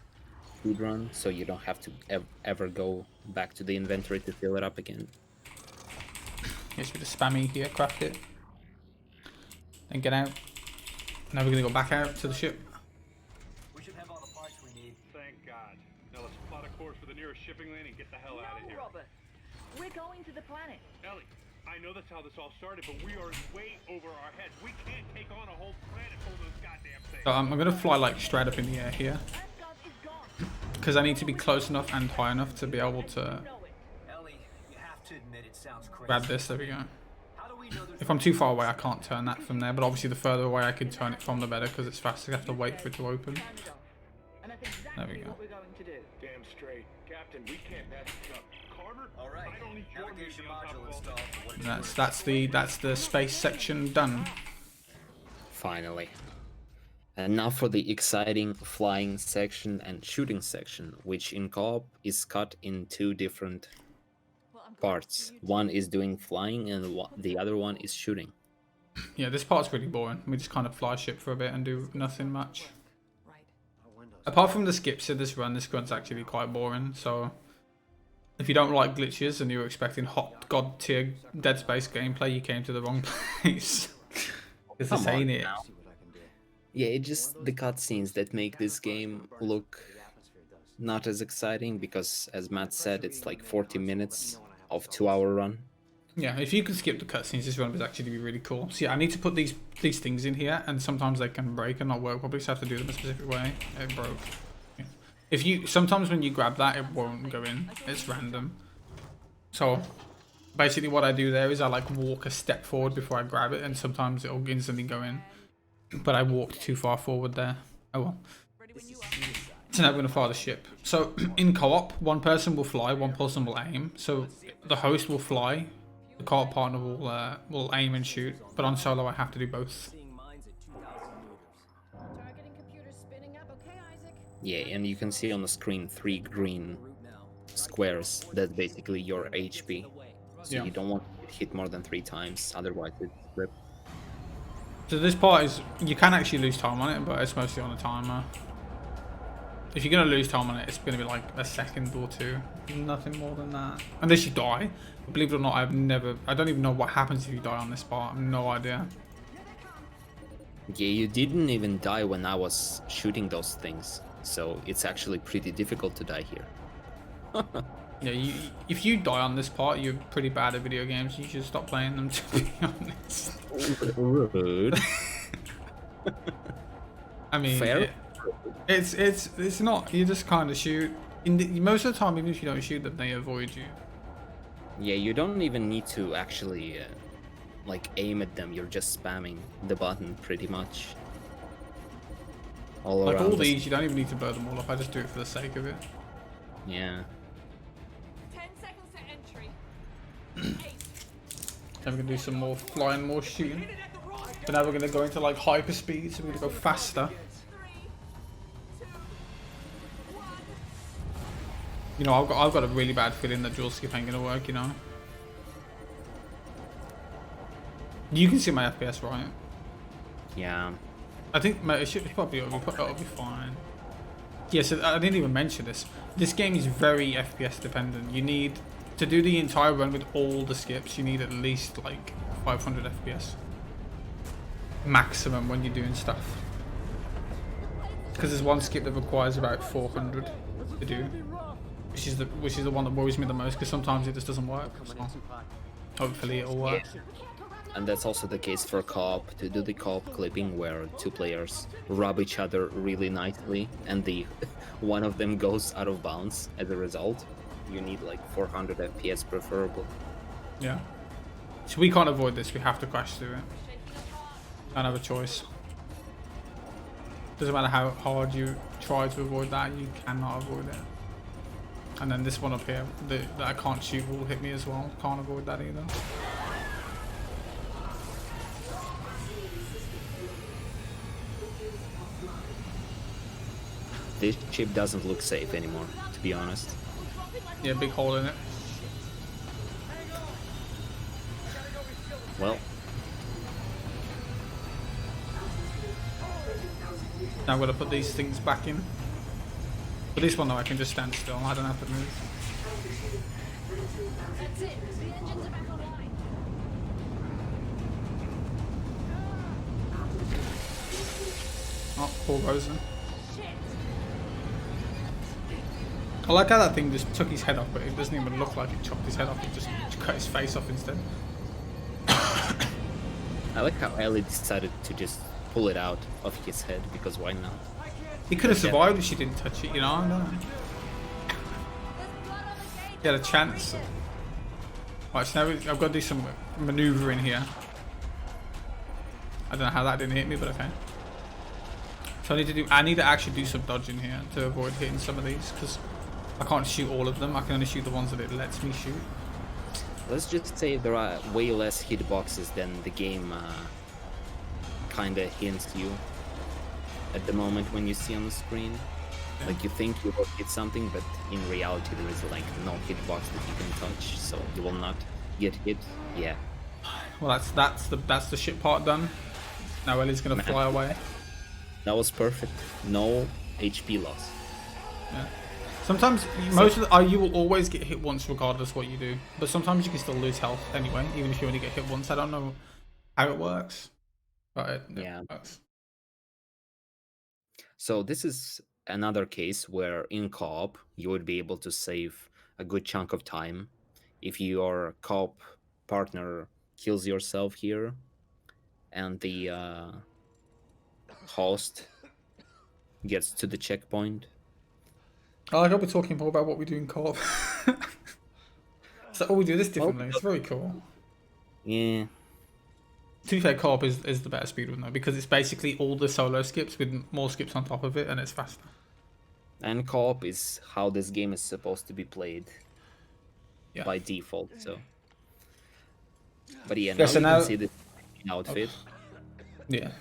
speedrun, so you don't have to ever go back to the inventory to fill it up again. Yes, we just spammy here, craft it, then get out. Now we're gonna go back out to the ship. We should have all the parts we need. Thank God. Now let's plot a course for the nearest shipping lane and get the hell out of here. Robert. We're going to the planet. Ellie, I know that's how this all started, but we are way over our heads. We can't take on a whole planet full of those goddamn things. So I'm gonna fly like straight up in the air here, because I need to be close enough and high enough to be able to Ellie, you have to admit it sounds crazy. grab this. There we go. How do we know there's If I'm too far away, I can't turn that from there, but obviously the further away I can turn it from, the better, because it's faster. I have to wait for it to open. There we go. Damn straight. Captain, we can't mess this up. Carver, Alright, I don't need your navigation music on top module of all installed. this. For what it's That's the space section done. Finally. And now for the exciting flying section and shooting section, which in co-op is cut in 2 different parts. One is doing flying and the other one is shooting. Yeah, this part's really boring. We just kind of fly ship for a bit and do nothing much. Apart from the skips of this run's actually quite boring, so if you don't like glitches and you're expecting hot god tier Dead Space gameplay, you came to the wrong place. Because this ain't it. Yeah, it's just the cutscenes that make this game look not as exciting, because as Matt said, it's like 40 minutes of 2-hour run. Yeah, if you could skip the cutscenes, this run would actually be really cool. So yeah, I need to put these things in here, and sometimes they can break and not work properly, so I have to do them a specific way. It broke. Yeah. If you sometimes when you grab that, it won't go in. It's random. So basically, what I do there is I like walk a step forward before I grab it, and sometimes it'll instantly go in. But I walked too far forward there. Oh well. So now we're going to fly the ship. So in co-op, one person will fly, one person will aim. So the host will fly, the co-op partner will aim and shoot. But on solo, I have to do both. Yeah, and you can see on the screen 3 green squares. That's basically your HP. So Yeah. you don't want to hit more than 3 times, otherwise it's ripped. So this part is, you can actually lose time on it, but it's mostly on a timer. If you're going to lose time on it, it's going to be like a second or 2. Nothing more than that. Unless you die. But believe it or not, I don't even know what happens if you die on this part. I have no idea. Yeah, you didn't even die when I was shooting those things, so it's actually pretty difficult to die here. Yeah, if you die on this part, you're pretty bad at video games. You should stop playing them, to be honest. Rude. I mean, Fair. it's not. You just kind of shoot. Most of the time, even if you don't shoot them, they avoid you. Yeah, you don't even need to actually like aim at them. You're just spamming the button pretty much. All Like around all the- these, you don't even need to blow them all up. I just do it for the sake of it. Yeah. 10 seconds to entry. Then we're gonna do some more flying, more shooting. But now we're gonna go into like hyper speed, so we're gonna go faster. You know, I've got a really bad feeling that dual skip ain't gonna work. You know. You can see my FPS, right? Yeah. I think it should probably it'll be fine. Yeah, so I didn't even mention this. This game is very FPS dependent. You need to do the entire run with all the skips. You need at least like 500 FPS maximum when you're doing stuff. Because there's one skip that requires about 400 to do, which is the one that worries me the most. Because sometimes it just doesn't work. So hopefully it'll work. Yeah. And that's also the case for co-op, to do the co-op clipping where two players rub each other really nicely and the one of them goes out of bounds as a result. You need like 400 FPS preferable. Yeah. So we can't avoid this, we have to crash through it. Don't have a choice. Doesn't matter how hard you try to avoid that, you cannot avoid it. And then this one up here, that I can't shoot, will hit me as well. Can't avoid that either. This chip doesn't look safe anymore, to be honest. Yeah, big hole in it. Well. Now I'm gonna put these things back in. But this one though, I can just stand still. I don't have to move. That's it. The engines are back online. Oh, poor Rosen. I like how that thing just took his head off, but it doesn't even look like it chopped his head off. It just cut his face off instead. I like how Ellie decided to just pull it out of his head, because why not? He could have survived if she didn't touch it, you know? No. He had a chance. Right, so now I've got to do some maneuvering here. I don't know how that didn't hit me, but okay. So I need to actually do some dodging here to avoid hitting some of these, because I can't shoot all of them. I can only shoot the ones that it lets me shoot. Let's just say there are way less hitboxes than the game kinda hints you at the moment when you see on the screen. Yeah. Like you think you will hit something, but in reality there is like no hitbox that you can touch, so you will not get hit. Yeah. Well, that's the shit part done. Now Ellie's gonna fly away. That was perfect. No HP loss. Yeah. Sometimes you will always get hit once regardless what you do, but sometimes you can still lose health anyway, even if you only get hit once. I don't know how it works, but it works. So this is another case where in co-op you would be able to save a good chunk of time. If your co-op partner kills yourself here and the host gets to the checkpoint. I like how we're talking more about what we do in co-op. So we do this differently. It's very cool. Yeah. To be fair, co-op is the better speedrun though, because it's basically all the solo skips with more skips on top of it, and it's faster. And co-op is how this game is supposed to be played by default. So, but yeah, now so you now can see the outfit. Yeah,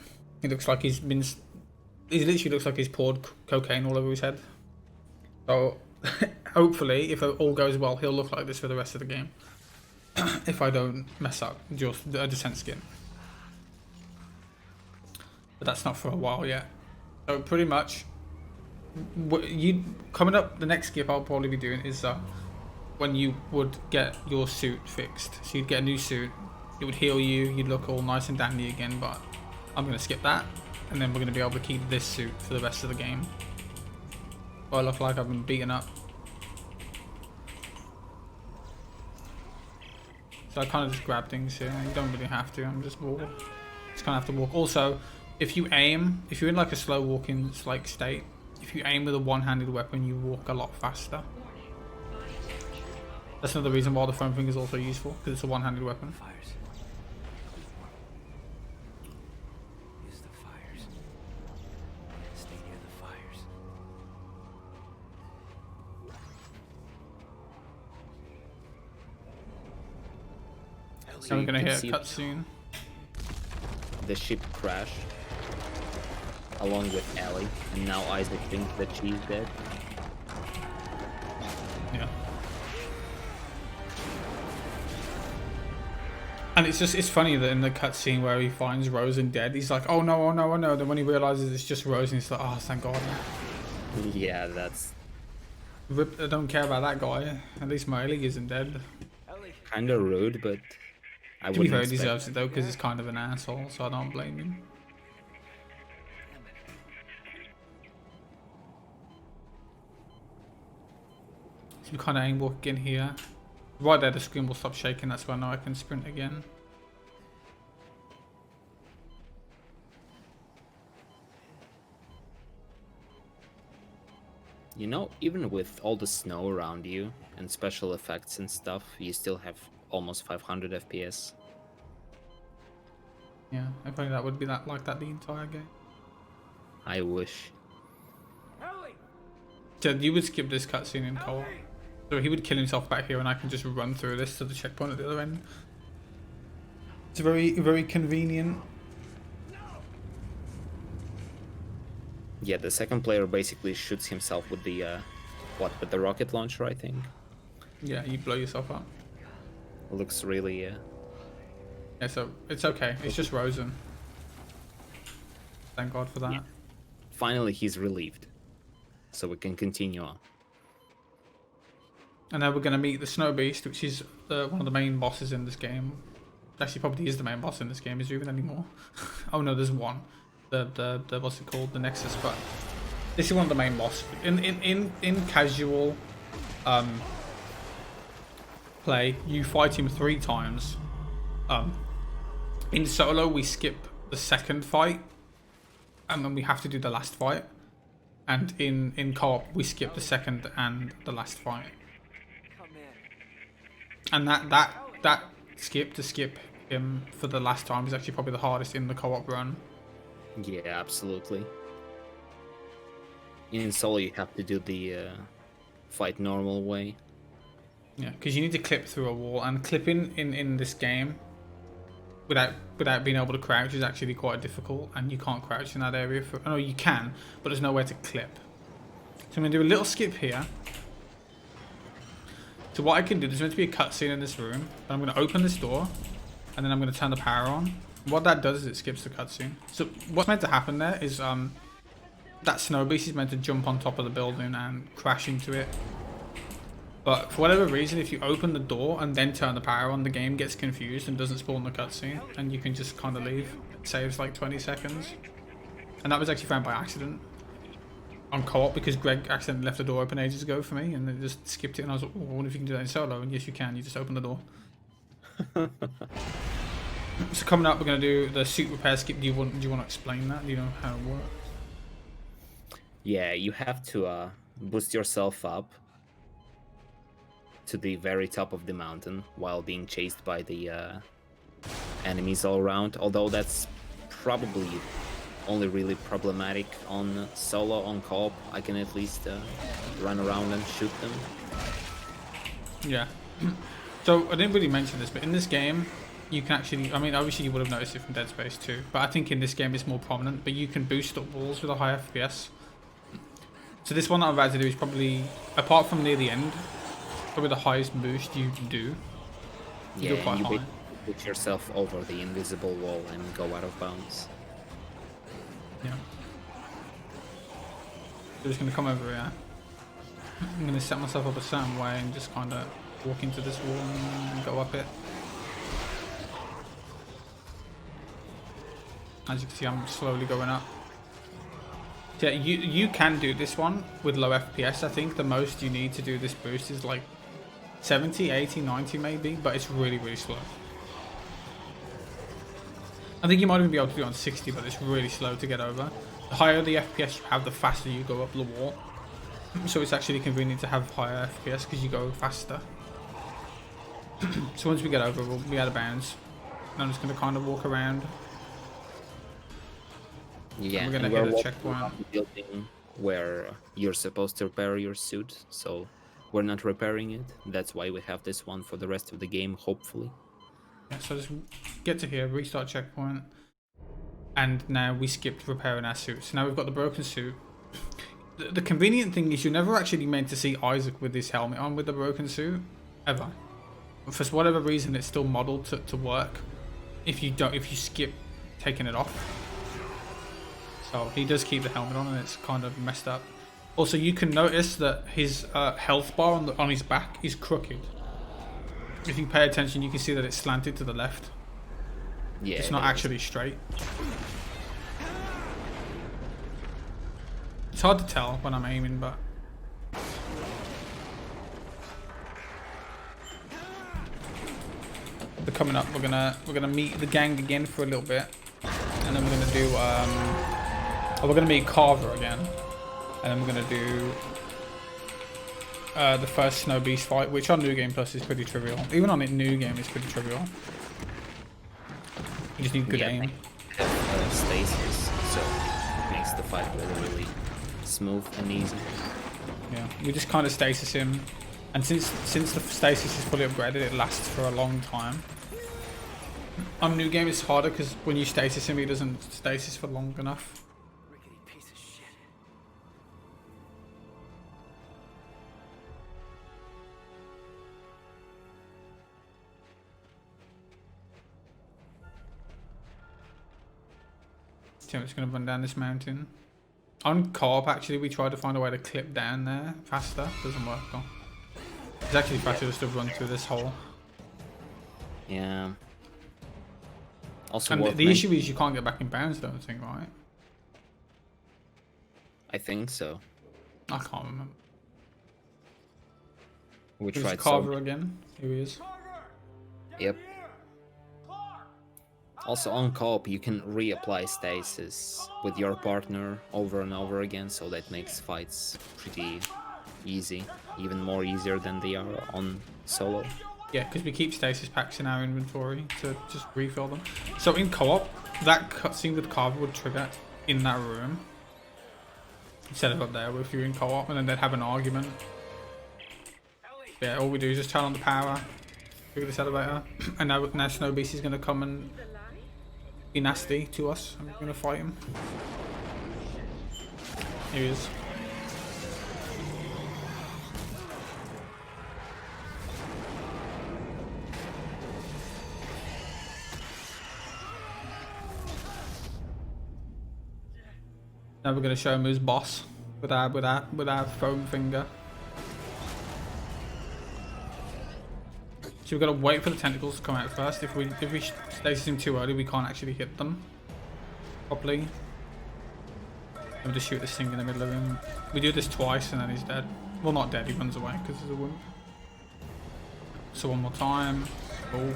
he looks like he literally looks like he's poured cocaine all over his head. So hopefully, if it all goes well, he'll look like this for the rest of the game. If I don't mess up just a descent skin. But that's not for a while yet. So pretty much, coming up, the next skip I'll probably be doing is when you would get your suit fixed. So you'd get a new suit, it would heal you, you'd look all nice and dandy again, but I'm going to skip that, and then we're going to be able to keep this suit for the rest of the game. Well, I look like I've been beaten up. So I kind of just grab things here. You don't really have to. I'm just walk. Just kind of have to walk. Also, if you aim, if you're in like a slow walking like state, if you aim with a one-handed weapon, you walk a lot faster. That's another reason why the foam finger is also useful, because it's a one-handed weapon. Use the fires. Stay near the fires. So we're gonna hit a cutscene. The ship crash along with Ellie, and now Isaac thinks that she's dead. Yeah. And it's funny that in the cutscene where he finds Rosen dead, he's like, oh no, oh no, oh no. Then when he realizes it's just Rosen, he's like, oh, thank God. Yeah, that's... I don't care about that guy. At least my Ellie isn't dead. Kinda rude, but I To be wouldn't fair, he expect... deserves it though, because he's kind of an asshole, so I don't blame him. So we kind of aim walk in here. Right there, the screen will stop shaking. That's when I can sprint again. You know, even with all the snow around you and special effects and stuff, you still have almost 500 FPS. Yeah, if only that would be like that the entire game. I wish. So you would skip this cutscene in co-op. So he would kill himself back here and I can just run through this to the checkpoint at the other end. It's very, very convenient. Yeah, the second player basically shoots himself with the, with the rocket launcher, I think. Yeah, you blow yourself up. Looks really, Yeah, so it's okay. It's just Rosen. Thank God for that. Yeah. Finally, he's relieved. So we can continue on. And then we're going to meet the Snow Beast, which is one of the main bosses in this game. Actually, probably is the main boss in this game. Is there even any more? Oh no, there's one. The what's it called? The Nexus. But this is one of the main boss. In casual play, you fight him 3 times. In solo, we skip the second fight, and then we have to do the last fight. And in co-op, we skip the second and the last fight. And that skip him for the last time is actually probably the hardest in the co-op run. Yeah, absolutely. In solo, you have to do the fight normal way. Yeah, because you need to clip through a wall, and clipping in this game without being able to crouch is actually quite difficult, and you can't crouch in that area. No, you can, but there's nowhere to clip. So I'm going to do a little skip here. So what I can do, there's meant to be a cutscene in this room, but I'm going to open this door, and then I'm going to turn the power on. What that does is it skips the cutscene. So what's meant to happen there is that Snow Beast is meant to jump on top of the building and crash into it. But for whatever reason, if you open the door and then turn the power on, the game gets confused and doesn't spawn the cutscene, and you can just kind of leave. It saves like 20 seconds. And that was actually found by accident on co-op, because Greg accidentally left the door open ages ago for me, and then just skipped it, and I was like, oh, I wonder if you can do that in solo. And yes, you can. You just open the door. So coming up, we're going to do the suit repair skip. Do you want to explain that? Do you know how it works? Yeah, you have to boost yourself up to the very top of the mountain while being chased by the enemies all around. Although that's probably only really problematic on solo. On co-op, I can at least run around and shoot them. Yeah. So I didn't really mention this, but in this game, you can actually, I mean, obviously you would have noticed it from Dead Space 2, but I think in this game it's more prominent, but you can boost up walls with a high FPS. So this one that I'm about to do is probably, apart from near the end, probably the highest boost you can do. Yeah, you put yourself over the invisible wall and go out of bounds. Yeah. So just going to come over here. I'm going to set myself up a certain way and just kind of walk into this wall and go up it. As you can see, I'm slowly going up. Yeah, you can do this one with low FPS. I think the most you need to do this boost is like 70, 80, 90 maybe, but it's really, really slow. I think you might even be able to do it on 60, but it's really slow to get over. The higher the FPS you have, the faster you go up the wall. So it's actually convenient to have higher FPS because you go faster. So once we get over, we'll be out of bounds. And I'm just going to kind of walk around. Yeah, and we're going to hit a checkpoint. Building where you're supposed to repair your suit, so we're not repairing it. That's why we have this one for the rest of the game, hopefully. Yeah, so just get to here, restart checkpoint. And now we skipped repairing our suit. So now we've got the broken suit. The convenient thing is you're never actually meant to see Isaac with his helmet on with the broken suit. Ever. For whatever reason, it's still modeled to work if you skip taking it off. So he does keep the helmet on and it's kind of messed up. Also, you can notice that his health bar on his back is crooked. If you pay attention, you can see that it's slanted to the left. Yeah, it's not actually straight. It's hard to tell when I'm aiming, but they're coming up. We're gonna meet the gang again for a little bit, and then we're gonna do we're gonna meet Carver again, and then we're gonna do the first Snow Beast fight, which on New Game Plus is pretty trivial. Even on New Game, it's pretty trivial. You just need good aim. Stasis, so it makes the fight really smooth and easy. Yeah, we just kind of stasis him, and since the stasis is fully upgraded, it lasts for a long time. On New Game, it's harder because when you stasis him, he doesn't stasis for long enough. Rickety piece of shit. So I'm just gonna run down this mountain. On co-op, actually, we tried to find a way to clip down there faster. Doesn't work though. It's actually faster just to run through this hole. Yeah. Also, and the issue is you can't get back in bounds, I don't think, right? I think so. I can't remember. We Here's tried Carver again. Here he is. Yep. Also on co-op you can reapply stasis with your partner over and over again, so that makes fights pretty easy, even more easier than they are on solo. Yeah, because we keep stasis packs in our inventory to just refill them. So in co-op, that cutscene with Carver would trigger in that room instead of up there if you're in co-op, and then they'd have an argument. Yeah, all we do is just turn on the power, figure this elevator, and now Snow Beast is going to come and be nasty to us. I'm going to fight him. Here he is. Now we're going to show him who's boss with our foam finger. So we've got to wait for the tentacles to come out first. If we stasis him too early, we can't actually hit them properly. We'll just shoot this thing in the middle of him. We do this twice and then he's dead. Well, not dead, he runs away because he's a wimp. So one more time. Oh.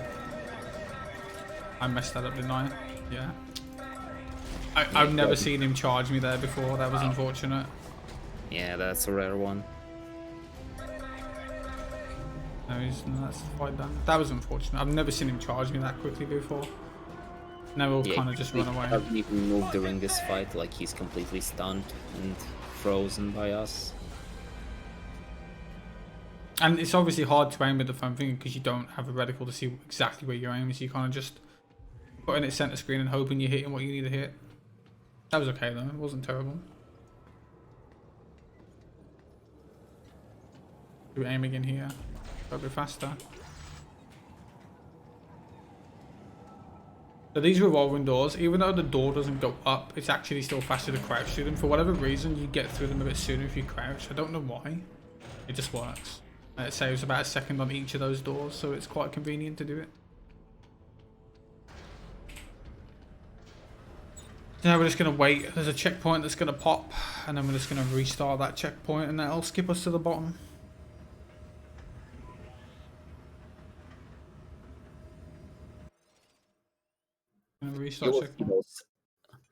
I messed that up, didn't I? Yeah. I've never seen him charge me there before. That was unfortunate. Yeah, that's a rare one. No, that's quite done. That was unfortunate. I've never seen him charge me that quickly before. Now we'll kind of just run away. He doesn't even move during this fight, like he's completely stunned and frozen by us. And it's obviously hard to aim with the foam finger because you don't have a reticle to see exactly where you're aiming, so you kind of just put in it center screen and hoping you're hitting what you need to hit. That was okay though, it wasn't terrible. Do we aim again here? Got a bit faster. So these revolving doors, even though the door doesn't go up, it's actually still faster to crouch through them. For whatever reason, you get through them a bit sooner if you crouch. I don't know why. It just works. It saves about a second on each of those doors, so it's quite convenient to do it. Now we're just going to wait. There's a checkpoint that's going to pop, and then we're just going to restart that checkpoint, and that'll skip us to the bottom. the You restart will see checkpoint. those,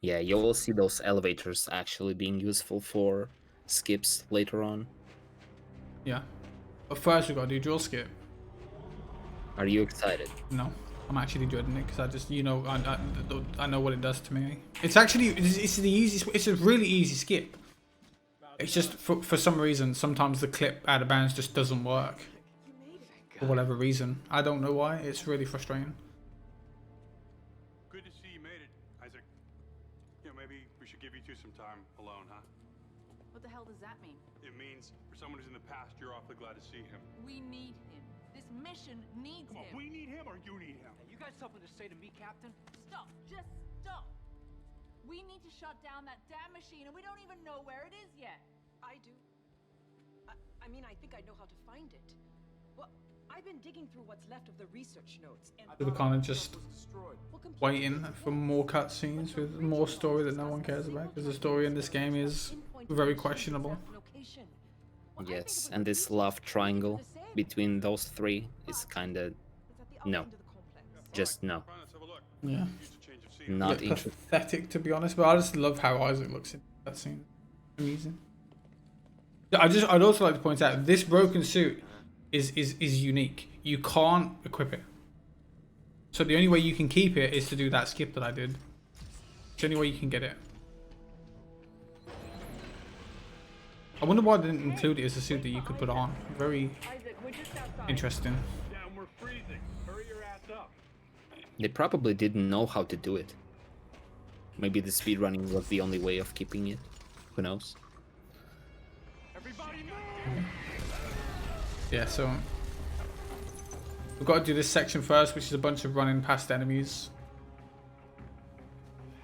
yeah, you will see those elevators actually being useful for skips later on. Yeah. But first we gotta do dual skip. Are you excited? No, I'm actually dreading it because I just, you know, I know what it does to me. It's actually, it's the easiest, it's a really easy skip. It's just, for some reason, sometimes the clip out of bounds just doesn't work. For whatever reason. I don't know why, it's really frustrating. Good to see you made it, Isaac. You know, maybe we should give you two some time alone, huh? What the hell does that mean? It means for someone who's in the past, you're awfully glad to see him. We need him. This mission needs Well, him. we need him or you need him? You got something to say to me, Captain? Stop. Just stop. We need to shut down that damn machine, and we don't even know where it is yet. I do. I mean, I think I know how to find it. Well, I've been digging through what's left of the research notes, and So we're kind of just waiting for more cutscenes with more story that no one cares about, because the story in this game is very questionable. Yes, and this love triangle between those three is kind of no. Just no. Yeah. Not Yeah, interesting. pathetic, to be honest, but I just love how Isaac looks in that scene. Amazing. I'd also like to point out this broken suit is unique. You can't equip it. So the only way you can keep it is to do that skip that I did. It's the only way you can get it. I wonder why they didn't include it as a suit that you could put on. Very interesting. Damn, we're freezing. Hurry your ass up. They probably didn't know how to do it. Maybe the speedrunning was the only way of keeping it. Who knows? Everybody move! Yeah, so we've got to do this section first, which is a bunch of running past enemies,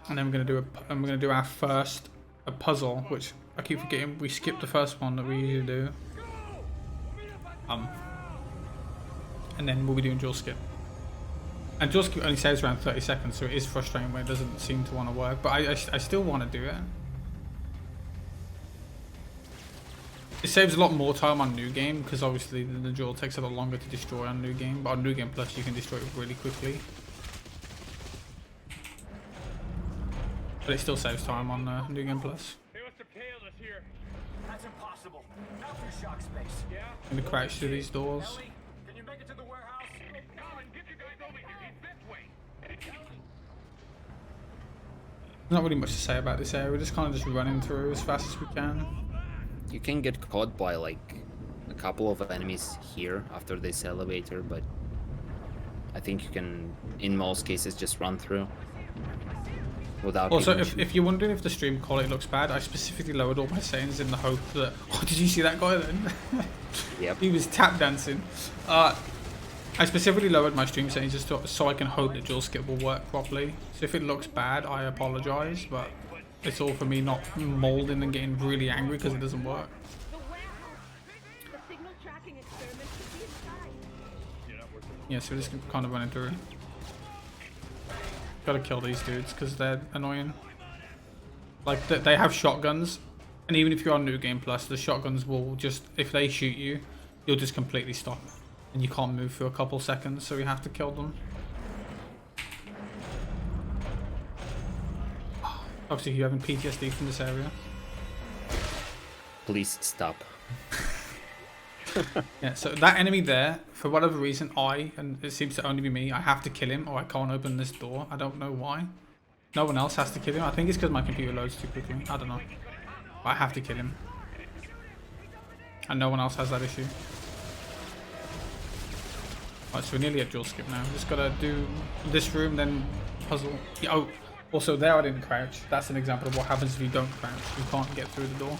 and then we're gonna do our first puzzle, which I keep forgetting we skipped the first one that we usually do. And then we'll be doing dual skip. And dual skip only saves around 30 seconds, so it is frustrating when it doesn't seem to want to work. But I still want to do it. It saves a lot more time on New Game, because obviously the duel takes a lot longer to destroy on New Game. But on New Game Plus, you can destroy it really quickly. But it still saves time on New Game Plus. Hey, what's the tail us here? That's impossible. Not through shock space. Yeah? I'm gonna crouch through these doors. Ellie, can you make it to the warehouse? Colin, get you guys over here. He's this way. There's not really much to say about this area. We're just kind of just running through as fast as we can. You can get caught by like a couple of enemies here after this elevator, but I think you can, in most cases, just run through. Without Also, even if you're wondering if the stream quality looks bad, I specifically lowered all my settings in the hope that... Oh, did you see that guy then? Yep. He was tap dancing. I specifically lowered my stream settings just so I can hope that dual skip will work properly. So if it looks bad, I apologize, but it's all for me not molding and getting really angry because it doesn't work. Yeah, so we're just kind of running through. Gotta kill these dudes because they're annoying. Like, they have shotguns, and even if you're on New Game Plus, the shotguns will just, if they shoot you, you'll just completely stop. And you can't move for a couple seconds, so we have to kill them. Obviously, you're having PTSD from this area. Please stop. Yeah, so that enemy there, for whatever reason, and it seems to only be me, I have to kill him or I can't open this door. I don't know why. No one else has to kill him. I think it's because my computer loads too quickly. I don't know. But I have to kill him. And no one else has that issue. Right, so we're nearly at dual skip now. Just gotta do this room, then puzzle. Yeah, oh, also there I didn't crouch. That's an example of what happens if you don't crouch. You can't get through the door.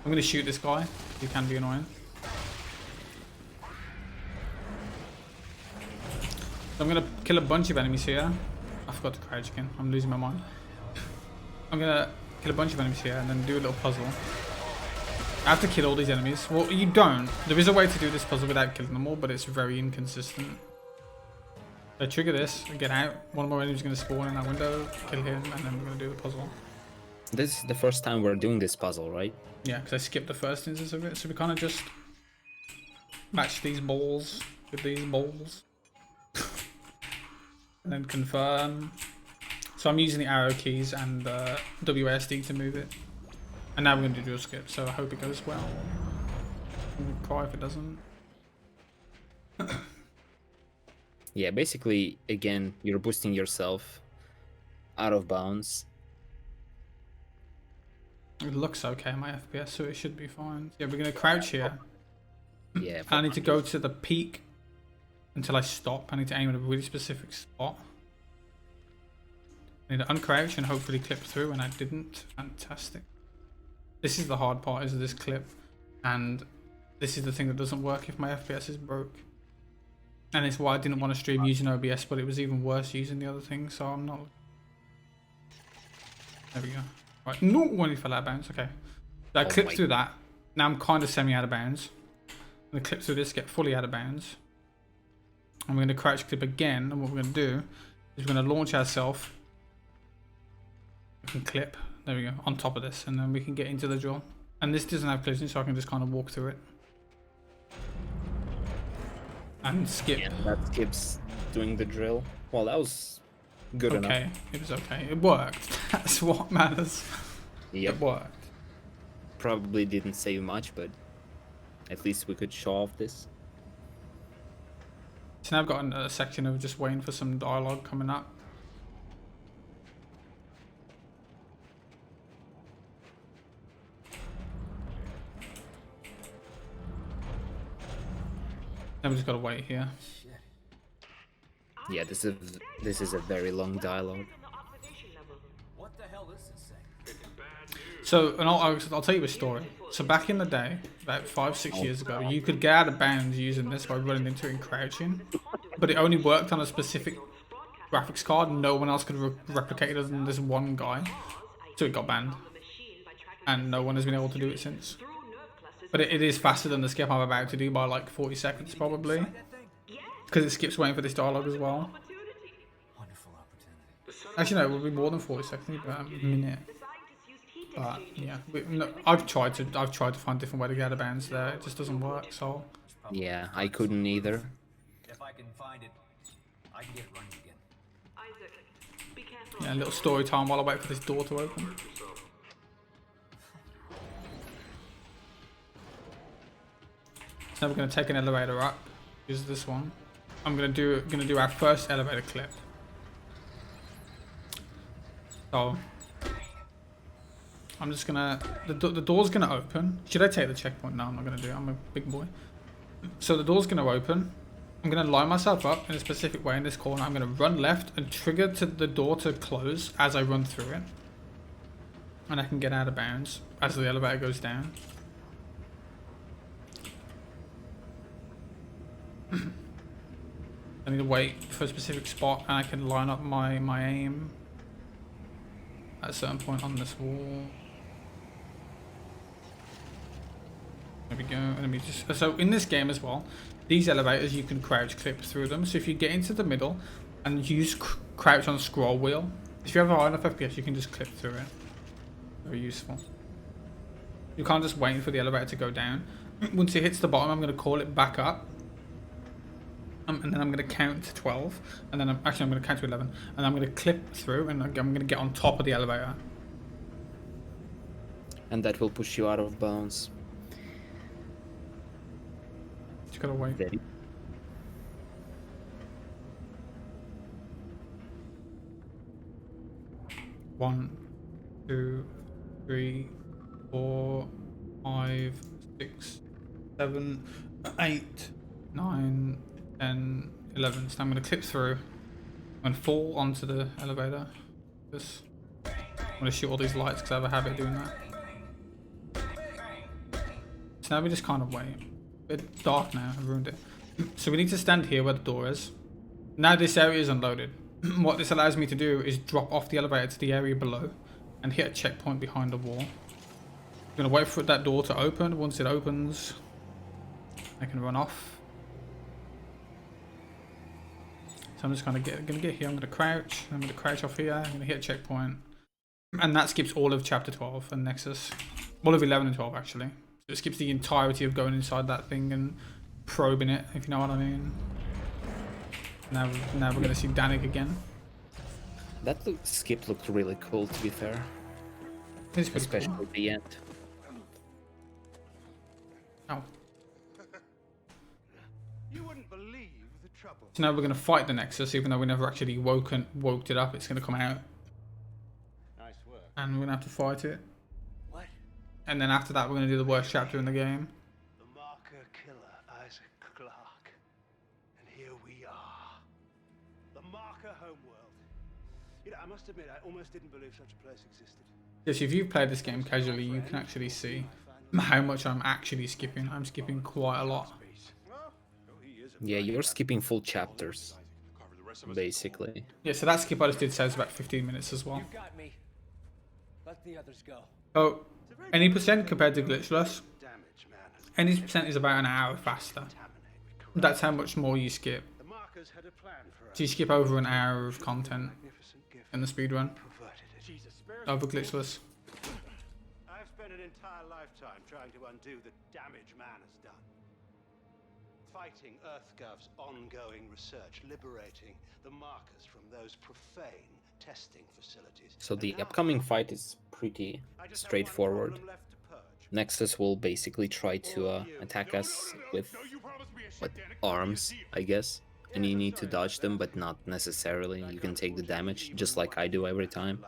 I'm gonna shoot this guy. He can be annoying. So I'm gonna kill a bunch of enemies here. I forgot to crouch again. I'm losing my mind. I'm gonna kill a bunch of enemies here and then do a little puzzle. I have to kill all these enemies. Well, you don't. There is a way to do this puzzle without killing them all, but it's very inconsistent. So trigger this and get out. One more enemy is gonna spawn in that window. Kill him, and then we're gonna do the puzzle. This is the first time we're doing this puzzle, right? Yeah, because I skipped the first instance of it, so we kind of just match these balls with these balls. And then confirm. So I'm using the arrow keys and WASD to move it. And now we're going to do dual skip, so I hope it goes well. I'm going to cry if it doesn't. Yeah, basically, again, you're boosting yourself out of bounds. It looks okay, my FPS, so it should be fine. Yeah, we're going to crouch here. Yeah. I need to go to the peak until I stop. I need to aim at a really specific spot. I need to uncrouch and hopefully clip through, and I didn't. Fantastic. This is the hard part, is this clip. And this is the thing that doesn't work if my FPS is broke. And it's why I didn't want to stream using OBS, but it was even worse using the other thing, so I'm not... There we go. Right, no, when he fell out of bounds, okay. So I clipped through that. Now I'm kind of semi out of bounds. I'm going to clip through this, get fully out of bounds. And we're going to crouch clip again, and what we're going to do is we're going to launch ourselves. We can clip, there we go, on top of this, and then we can get into the drill. And this doesn't have collision, so I can just kind of walk through it. And skip. Yeah, that skips doing the drill. Well, that was good enough. Okay, it was okay. It worked. That's what matters. Yep. It worked. Probably didn't save much, but at least we could show off this. So now I've got a section of just waiting for some dialogue coming up. Then we just gotta wait here. Yeah, this is a very long dialogue. What the hell is this thing? So, and I'll tell you a story. So back in the day, about 5-6 years ago, you could get out of bounds using this by running into it and crouching, but it only worked on a specific graphics card. No one else could replicate it other than this one guy, so it got banned, and no one has been able to do it since. But it is faster than the skip I'm about to do by like 40 seconds probably, because it skips waiting for this dialogue as well. Actually no, it will be more than 40 seconds, but a minute. But yeah, I've tried to find a different way to get out of bounds there. It just doesn't work. So yeah, I couldn't either. If I can find it, I can get running again. Yeah, a little story time while I wait for this door to open. So we're going to take an elevator up. Use this one. I'm going to do our first elevator clip. So I'm just gonna, the door's gonna open. Should I take the checkpoint? No, I'm not gonna do it. I'm a big boy. So the door's gonna open. I'm gonna line myself up in a specific way in this corner. I'm gonna run left and trigger to the door to close as I run through it. And I can get out of bounds as the elevator goes down. I need to wait for a specific spot and I can line up my aim at a certain point on this wall. There we go. Let me just, so in this game as well, these elevators you can crouch clip through them. So if you get into the middle and use crouch on scroll wheel, if you have a high enough FPS, you can just clip through it. Very useful. You can't just wait for the elevator to go down. Once it hits the bottom, I'm going to call it back up. And then I'm going to count to 12, and then I'm going to count to 11, and I'm going to clip through, and I'm going to get on top of the elevator. And that will push you out of bounds. Just gotta wait. Ready? One, 2, 3, 4, 5, 6, 7, 8, 9, 10, 11. So I'm going to clip through and fall onto the elevator. Just, I'm going to shoot all these lights because I have a habit of doing that. So now we just kind of wait. A bit dark now, I've ruined it. So we need to stand here where the door is. Now this area is unloaded. What this allows me to do is drop off the elevator to the area below and hit a checkpoint behind the wall. I'm going to wait for that door to open. Once it opens, I can run off. So I'm just gonna get here. I'm gonna crouch. I'm gonna crouch off here. I'm gonna hit a checkpoint, and that skips all of chapter 12 and Nexus, all of 11 and 12 actually. So it skips the entirety of going inside that thing and probing it, if you know what I mean. Now we're gonna see Danik again. That skip looked really cool, to be fair. It's pretty Especially cool. at the end. Ow. You wouldn't believe the trouble. So now we're gonna fight the Nexus, even though we never actually woke it up. It's gonna come out, Nice work. and we're gonna have to fight it. What? And then after that, we're gonna do the worst chapter in the game. The marker killer, Isaac Clarke. And here we are. The marker homeworld. You know, I must admit, I almost didn't believe such a place existed. Yes, if you've played this game casually, you can actually see how much I'm actually skipping. I'm skipping quite a lot. Yeah, you're skipping full chapters, basically. Yeah, so that skip I just did says about 15 minutes as well. You got me. Let the others go. Oh, any percent compared to glitchless, any percent is about an hour faster. That's how much more you skip. So you skip over an hour of content in the speedrun over glitchless. I've spent an entire lifetime trying to undo the damage man has done. Fighting EarthGov's ongoing research, liberating the markers from those profane testing facilities. So the upcoming fight is pretty straightforward. Nexus will basically try to attack us with arms, I guess. And you need to dodge them, but not necessarily. You can take the damage, just like I do every time.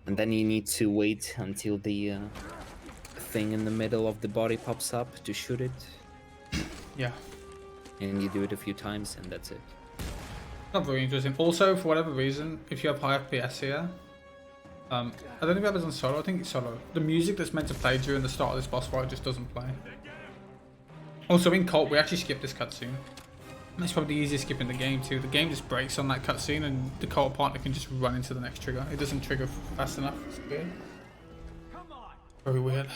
And then you need to wait until the thing in the middle of the body pops up to shoot it. Yeah. And you do it a few times, and that's it. Not very interesting. Also, for whatever reason, if you have high FPS here, I don't think that was on solo. I think it's solo. The music that's meant to play during the start of this boss fight just doesn't play. Also, in Cult, we actually skipped this cutscene. It's probably the easiest skip in the game too. The game just breaks on that cutscene, and the Cult partner can just run into the next trigger. It doesn't trigger fast enough. It's weird. Very weird.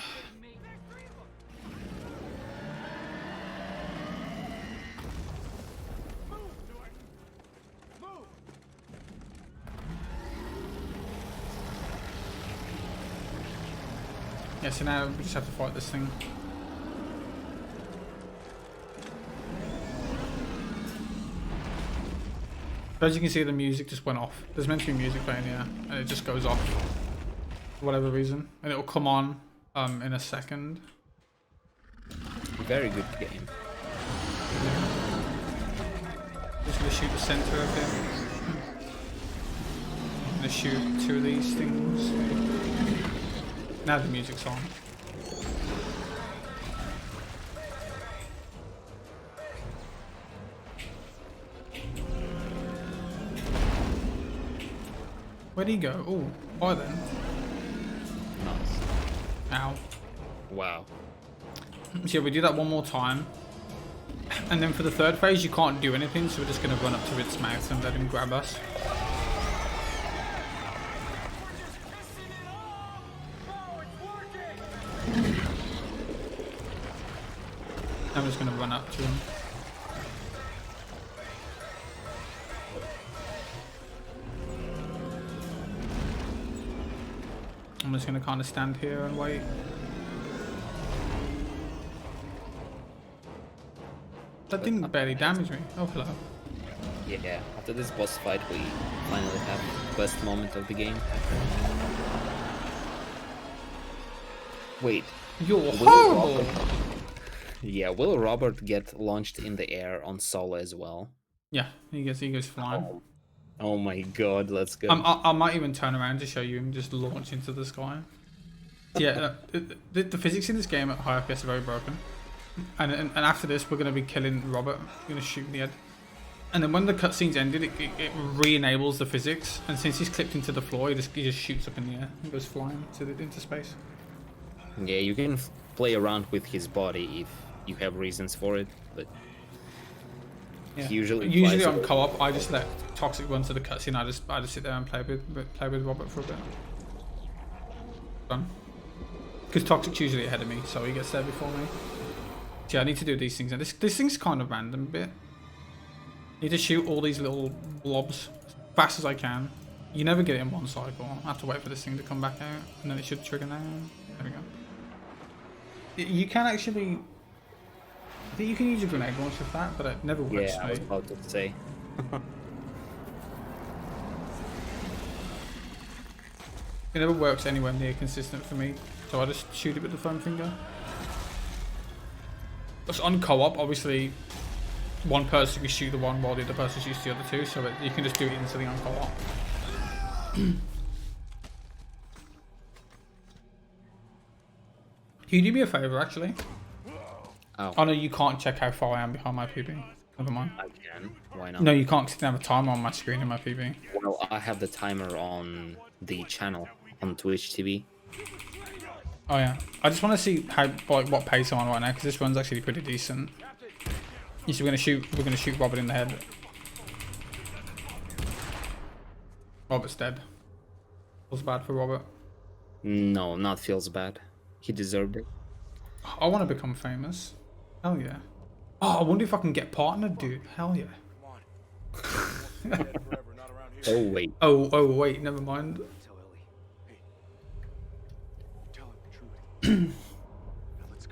Yeah, so now we just have to fight this thing. But as you can see, the music just went off. There's meant to be music playing here, and it just goes off for whatever reason. And it'll come on in a second. Very good game. Just gonna shoot the center of him. Gonna shoot two of these things. Now the music's on. Where'd he go? Oh, why then? Nice. Ow. Wow. So yeah, we do that one more time. And then for the third phase, you can't do anything, so we're just going to run up to its mouth and let him grab us. I'm just going to run up to him. I'm just going to kind of stand here and wait. That didn't barely damage me. Oh, hello. Yeah, after this boss fight, we finally have the best moment of the game. Wait. You're horrible! Yeah, will Robert get launched in the air on Solo as well? Yeah, he goes flying. Oh my god, let's go. I might even turn around to show you him just launch into the sky. Yeah, the physics in this game at high FPS are very broken. And after this, we're going to be killing Robert. We're going to shoot in the head. And then when the cutscene's ended, it re-enables the physics. And since he's clipped into the floor, he just shoots up in the air and goes flying into space. Yeah, you can play around with his body if you have reasons for it, but yeah. usually on co-op, I just let Toxic run to the cutscene. I just sit there and play with Robert for a bit. Done. Because Toxic's usually ahead of me, so he gets there before me. So yeah, I need to do these things. And this thing's kind of random a bit. I need to shoot all these little blobs as fast as I can. You never get it in one cycle. I have to wait for this thing to come back out, and then it should trigger now. There we go. You can actually You can use a grenade launcher for that, but it never works Yeah, for I was me. about to say. It never works anywhere near consistent for me, so I just shoot it with the foam finger. It's on co-op, obviously, one person can shoot the one while the other person shoots the other two, so you can just do it instantly on co-op. Can you do me a favour, actually? Oh no, you can't check how far I am behind my PB. Never mind. I can. Why not? No, you can't, 'cause I don't have a timer on my screen in my PB. Well, I have the timer on the channel on Twitch TV. Oh yeah, I just want to see how what pace I'm on right now, because this run's actually pretty decent. So we're gonna shoot Robert in the head. Robert's dead. Feels bad for Robert. No, not feels bad. He deserved it. I want to become famous. Hell yeah. Oh, I wonder if I can get partnered, dude. Hell yeah. Oh wait. Oh wait, never mind.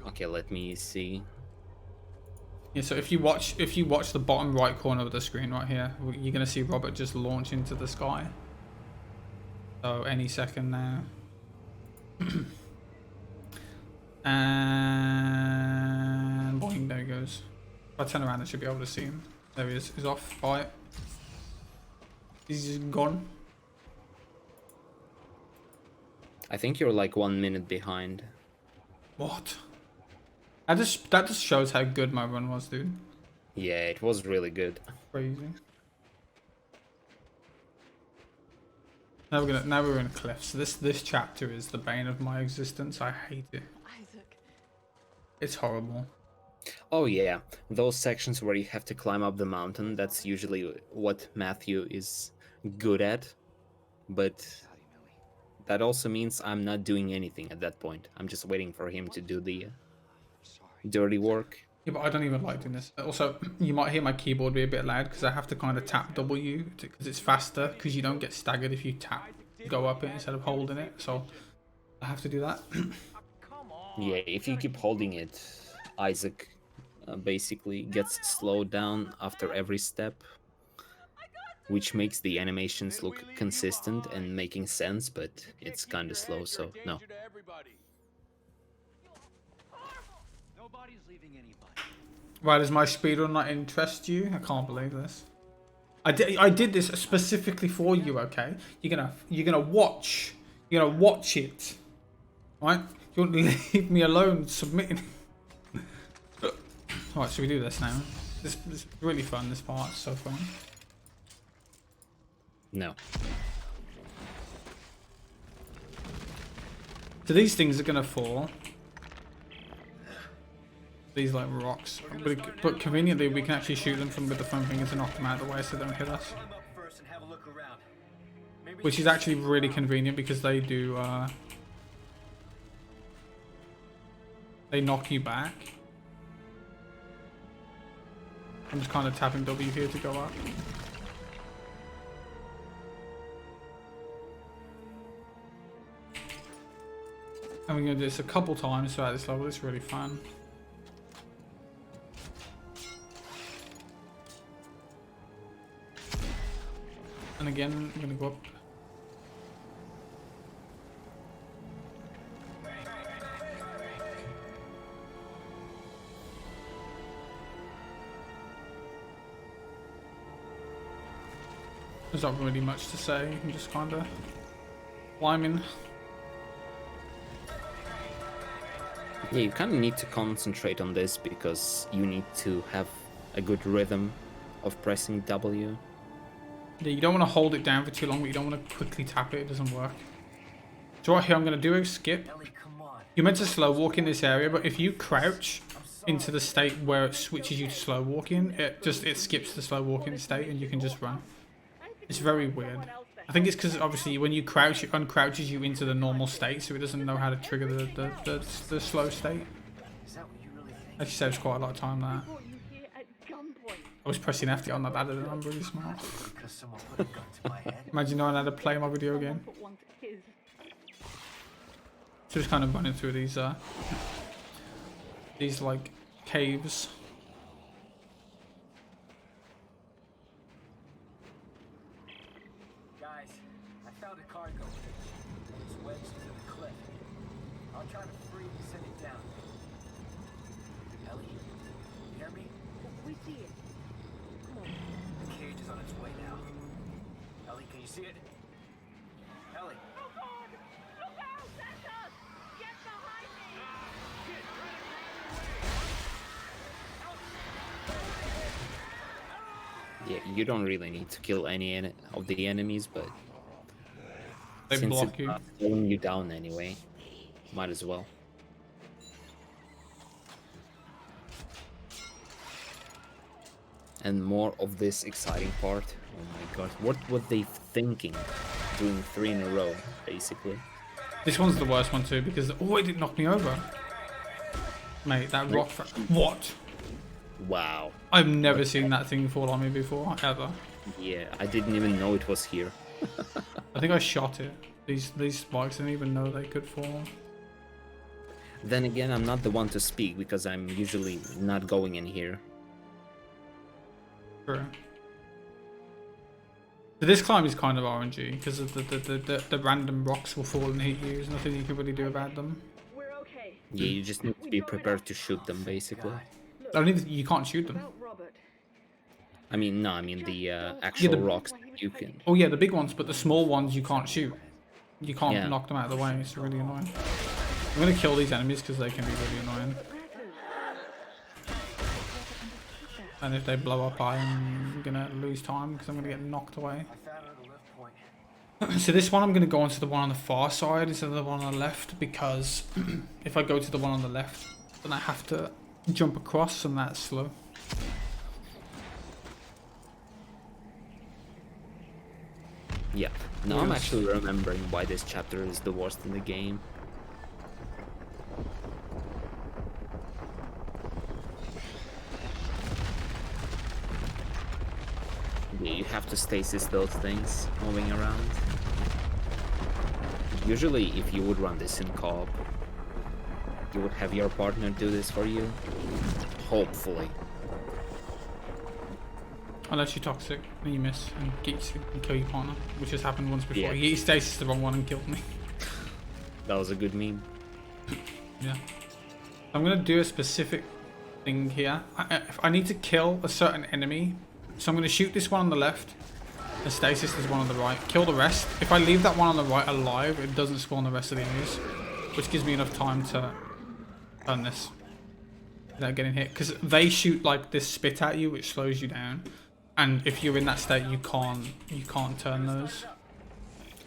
Okay, let me see. Yeah, so if you watch the bottom right corner of the screen right here, you're gonna see Robert just launch into the sky. So any second now. And boing, there he goes. If I turn around, I should be able to see him. There he is. He's off. Bye. He's gone. I think you're like 1 minute behind. What? That just shows how good my run was, dude. Yeah, it was really good. Crazy. Now we're in cliffs. This chapter is the bane of my existence. I hate it. Isaac. It's horrible. Oh yeah, those sections where you have to climb up the mountain, that's usually what Matthew is good at. But that also means I'm not doing anything at that point. I'm just waiting for him to do the dirty work. Yeah, but I don't even like doing this. Also, you might hear my keyboard be a bit loud because I have to kind of tap W because it's faster, because you don't get staggered if you tap go up it instead of holding it. So I have to do that. Yeah, if you keep holding it, Isaac basically gets slowed down after every step, which makes the animations look consistent and making sense, but it's kind of slow, so no. Right, does my speedrun not interest you? I can't believe this. I did this specifically for you, okay? You're gonna watch it. Right? You won't leave me alone submitting. Alright, should we do this now? This is really fun, this part's so fun. No. So these things are gonna fall. These like rocks, but conveniently we can actually shoot them from with the foam fingers and knock them out of the way so they don't hit us. Which is actually really convenient because they do they knock you back. I'm just kind of tapping W here to go up. And we're gonna do this a couple times throughout this level. It's really fun. And again, I'm gonna go up. There's not really much to say. I'm just kind of climbing. Yeah, you kind of need to concentrate on this because you need to have a good rhythm of pressing W. Yeah, you don't want to hold it down for too long, but you don't want to quickly tap it. It doesn't work. So right here, I'm going to do a skip. You're meant to slow walk in this area, but if you crouch into the state where it switches you to slow walking, it skips the slow walking state and you can just run. It's very weird. I think it's because obviously when you crouch, it uncrouches you into the normal state, so it doesn't know how to trigger the slow state. Actually saves quite a lot of time there. I was pressing F on that ladder and I'm really smart. Imagine knowing how to play my video game. So just kind of running through these like caves. kind of free sitting down. Ellie, you hear me? We see it. Come on. The cage is on its way now. Ellie, can you see it? Ellie. Oh God! Look out! That's us! Get behind me! Yeah, you don't really need to kill any of the enemies, but They since block it's you. not slowing you down anyway, might as well. And more of this exciting part. Oh my god, what were they thinking? Doing 3 in a row, basically. This one's the worst one too because oh, it didn't knock me over. Mate, that rock. What? Wow. I've never seen that thing fall on me before, ever. Yeah, I didn't even know it was here. I think I shot it. These spikes, I didn't even know they could fall. Then again, I'm not the one to speak because I'm usually not going in here. True. So this climb is kind of RNG because of the random rocks will fall and hit you. There's nothing you can really do about them. We're okay. Yeah, you just need to be prepared to shoot them, basically. Only you can't shoot them. I mean, no, I mean the actual rocks you can. Oh yeah, the big ones, but the small ones you can't shoot. You can't Yeah. knock them out of the way. It's really annoying. I'm gonna kill these enemies because they can be really annoying. And if they blow up, I'm gonna lose time because I'm gonna get knocked away. So this one, I'm gonna go onto the one on the far side instead of the one on the left because if I go to the one on the left, then I have to jump across, and that's slow. Yeah. Now I'm actually remembering why this chapter is the worst in the game. Yeah, you have to stasis those things moving around. Usually, if you would run this in co-op, you would have your partner do this for you. Hopefully. Unless you're toxic and you miss and get you and kill your partner, which has happened once before. Yeah. He stasis the wrong one and killed me. That was a good meme. Yeah. I'm gonna do a specific thing here. I need to kill a certain enemy, so I'm gonna shoot this one on the left and stasis this one on the right. Kill the rest. If I leave that one on the right alive, it doesn't spawn the rest of the enemies, which gives me enough time to turn this without getting hit. Because they shoot like this spit at you, which slows you down. And if you're in that state, you can't turn those.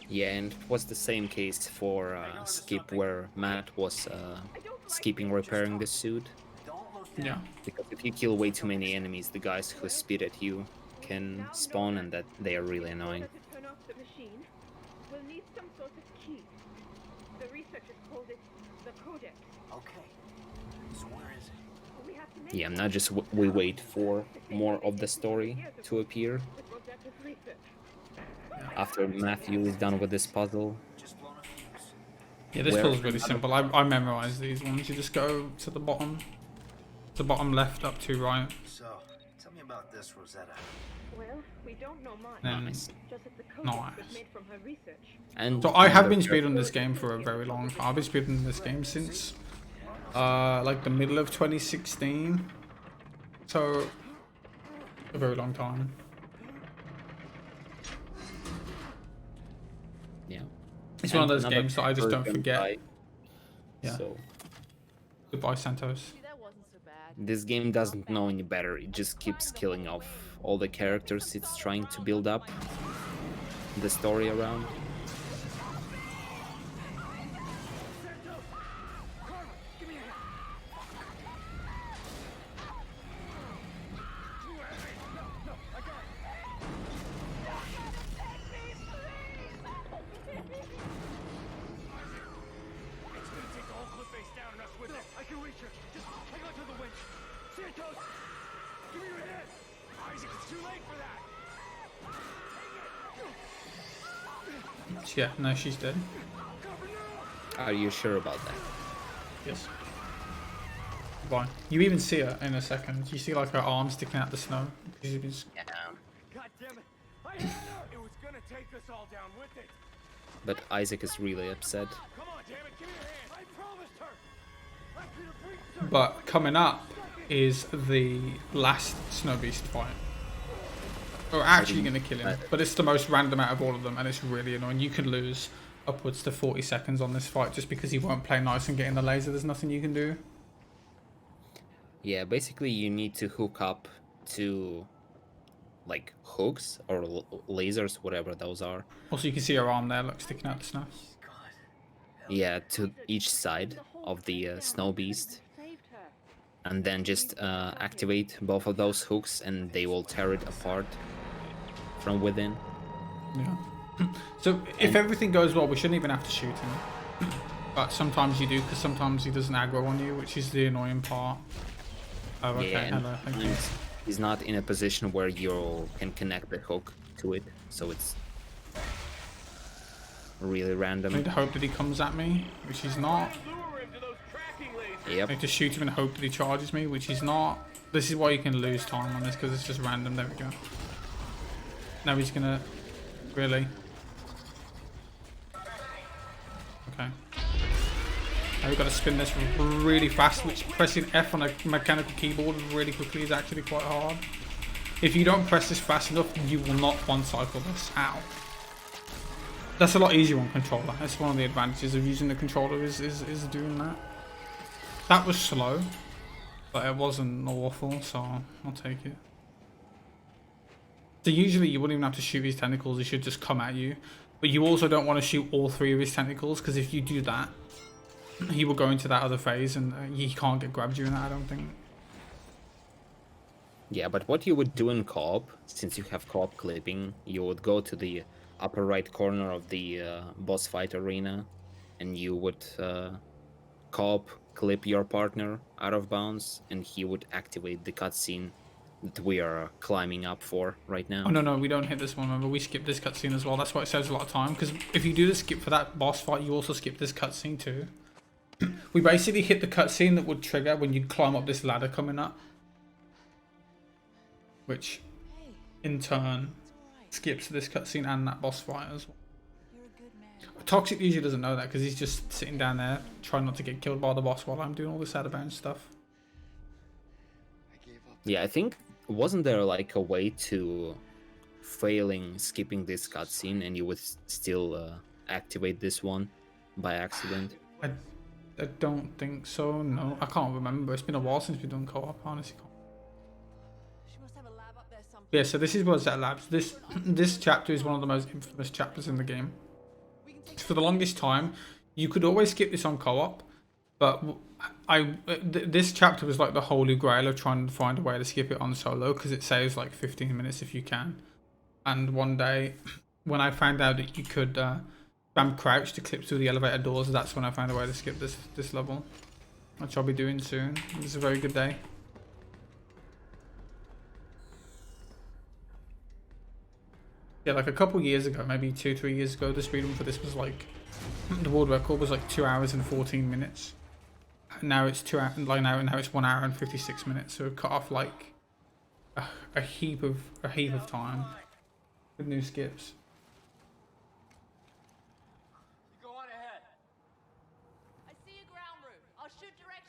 Yeah, and it was the same case for Skip, where Matt was skipping repairing the suit. Yeah. Because if you kill way too many enemies, the guys who spit at you can spawn, and that they are really annoying. Turn off the machine. We'll need some sort of key. The researchers called it the codex. Okay. So where is it? We have to make Yeah, not just we wait for more of the story to appear. After Matthew is done with this puzzle. Yeah, this Where- puzzle's really simple. I memorized these ones. You just go to the bottom left, up to right. So, tell me about this, Rosetta. Well, we don't know much. Nice. Just that the codex Nice. was made from her research. And So I have been speedrunning this game for a very long time. I've been speedrunning this game since like the middle of 2016. So a very long time. Yeah. It's one of those another games that I just don't character forget. died, Yeah. So Goodbye, Santos. this game doesn't know any better. It just keeps killing off all the characters it's trying to build up the story around. It's gonna take the whole cliff face down and us with it. I can reach her. Just hang on to the winch. Santos! Give me your hand! Isaac, it's too late for that! Yeah, no, she's dead. Are you sure about that? Yes. Goodbye. You even see her in a second. You see like her arm sticking out the snow. She's been God damn it! I had her! It was gonna take us all down with it! But Isaac is really upset. Come on, damn it! Give me your hand! I promised her! But coming up is the last Snow Beast fight. We're actually going to kill him, but it's the most random out of all of them, and it's really annoying. You can lose upwards to 40 seconds on this fight just because he won't play nice and get in the laser. There's nothing you can do. Yeah, basically you need to hook up to like hooks or lasers, whatever those are. Also, you can see her arm there, look, sticking out the snow. Yeah, to each side of the Snow Beast. And then just activate both of those hooks and they will tear it apart from within. Yeah. So if everything goes well, we shouldn't even have to shoot him. But sometimes you do, because sometimes he doesn't aggro on you, which is the annoying part. Oh, okay. Yeah, Hello, thank you. he's not in a position where you can connect the hook to it, so it's really random. I need to hope that he comes at me, which he's not. Yep. I need to shoot him and hope that he charges me, which he's not. This is why you can lose time on this, because it's just random. There we go. Now he's gonna... Really? Okay. Now we've got to spin this really fast, which pressing F on a mechanical keyboard really quickly is actually quite hard. If you don't press this fast enough, you will not one-cycle this. Ow. That's a lot easier on controller. That's one of the advantages of using the controller is doing that. That was slow, but it wasn't awful, so I'll take it. So usually you wouldn't even have to shoot his tentacles, he should just come at you. But you also don't want to shoot all 3 of his tentacles, because if you do that, he will go into that other phase and he can't get grabbed during that, I don't think. Yeah, but what you would do in co-op, since you have co-op clipping, you would go to the upper right corner of the boss fight arena and you would co-op clip your partner out of bounds and he would activate the cutscene that we are climbing up for right now. Oh no, we don't hit this one, remember, we skipped this cutscene as well. That's why it saves a lot of time, because if you do the skip for that boss fight, you also skip this cutscene too. We basically hit the cutscene that would trigger when you climb up this ladder coming up, which in turn skips this cutscene and that boss fight as well. Toxic usually doesn't know that because he's just sitting down there trying not to get killed by the boss while I'm doing all this out-of-bounds stuff. Yeah, I think, wasn't there like a way to failing skipping this cutscene and you would still activate this one by accident? I don't think so, no. I can't remember. It's been a while since we've done co-op, honestly. Yeah, so this is Rosetta Labs. This chapter is one of the most infamous chapters in the game. For the longest time, you could always skip this on co-op, but this chapter was like the holy grail of trying to find a way to skip it on solo, because it saves like 15 minutes if you can. And one day, when I found out that you could spam crouch to clip through the elevator doors, that's when I found a way to skip this level, which I'll be doing soon. It's a very good day. Yeah, like a couple years ago, maybe 2-3 years ago, the speedrun for this was like, the world record was like 2 hours and 14 minutes. Now it's 2 hours, like now it's 1 hour and 56 minutes. So it cut off like a heap of time with new skips.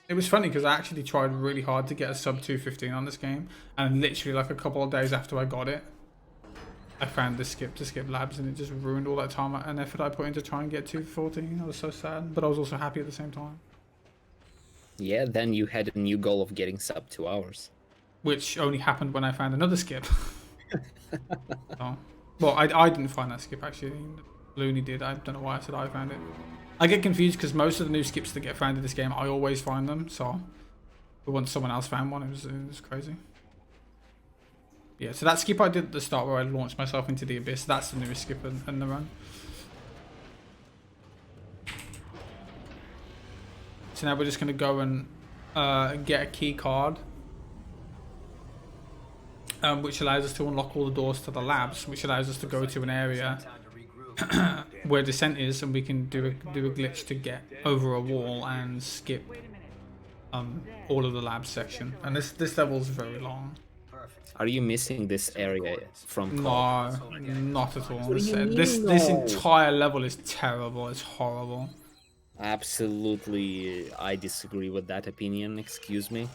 It was funny because I actually tried really hard to get a sub 215 on this game, and literally like a couple of days after I got it, I found this skip to skip labs, and it just ruined all that time and effort I put into trying to get 214. I was so sad, but I was also happy at the same time. Yeah, then you had a new goal of getting sub 2 hours. Which only happened when I found another skip. So, well, I didn't find that skip actually. Looney did. I don't know why I said I found it. I get confused because most of the new skips that get found in this game, I always find them. So, but once someone else found one, it was crazy. Yeah, so that skip I did at the start where I launched myself into the abyss, that's the newest skip in the run. So now we're just going to go and get a key card, which allows us to unlock all the doors to the labs, which allows us to go to an area where Descent is, and we can do a glitch to get over a wall and skip all of the lab section. And this level is very long. Are you missing this area from No, not at all. This entire level is terrible. It's horrible. Absolutely, I disagree with that opinion. Excuse me.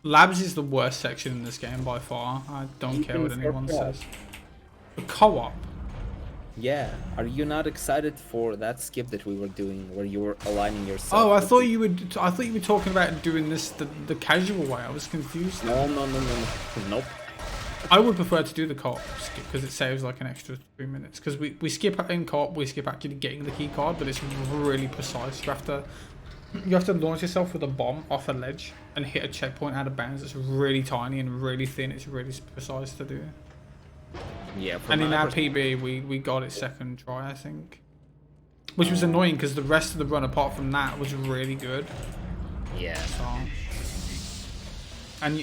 Labs is the worst section in this game by far. I don't care what Even for anyone co-op. says. The co-op. Yeah, are you not excited for that skip that we were doing, where you were aligning yourself? Oh, I with thought the- you would. I thought you were talking about doing this the casual way. I was confused. No. Nope. I would prefer to do the co-op skip because it saves like an extra 3 minutes. Because we skip in co-op, we skip actually getting the key card, but it's really precise. You have to launch yourself with a bomb off a ledge and hit a checkpoint out of bounds. It's really tiny and really thin. It's really precise to do. Yeah. And in our PB, we got it second try, I think, which was annoying because the rest of the run, apart from that, was really good. Yeah. So, and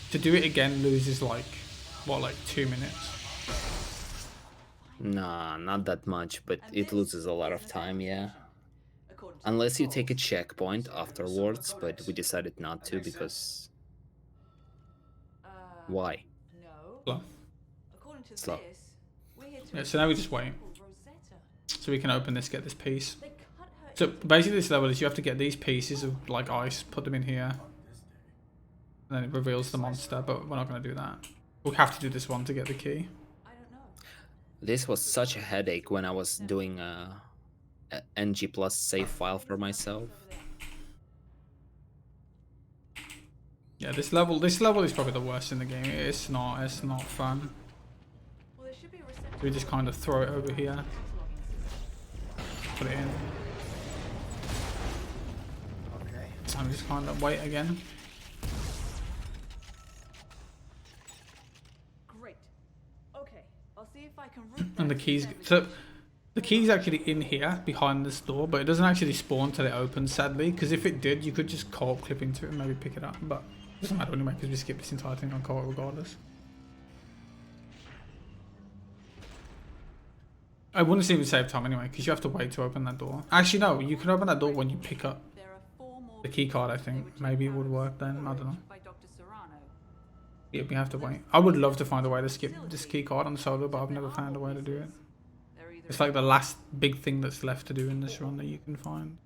to do it again loses like 2 minutes. Nah, not that much, but it loses a lot of time, yeah. Unless you take a checkpoint afterwards, but we decided not to because... Why? Slow. Slow. Yeah, so now we just wait. So we can open this, get this piece. So basically this level is you have to get these pieces of like ice, put them in here. And then it reveals the monster, but we're not going to do that. We'll have to do this one to get the key. This was such a headache when I was doing a NG plus save file for myself. Yeah, this level is probably the worst in the game. It's not fun. So we just kind of throw it over here. Put it in. Okay. And we just kind of wait again. Great. Okay, I'll see if I can route And the keys. So the key's actually in here behind this door, but it doesn't actually spawn till it opens, sadly. Because if it did, you could just co-op clip into it and maybe pick it up. But it doesn't matter anyway because we skip this entire thing on co-op regardless. I wouldn't even save time anyway because you have to wait to open that door. Actually, no, you can open that door when you pick up the key card. I think maybe it would work then. I don't know. Yeah, we have to wait. I would love to find a way to skip this key card on solo, but I've never found a way to do it. It's like the last big thing that's left to do in this run that you can find.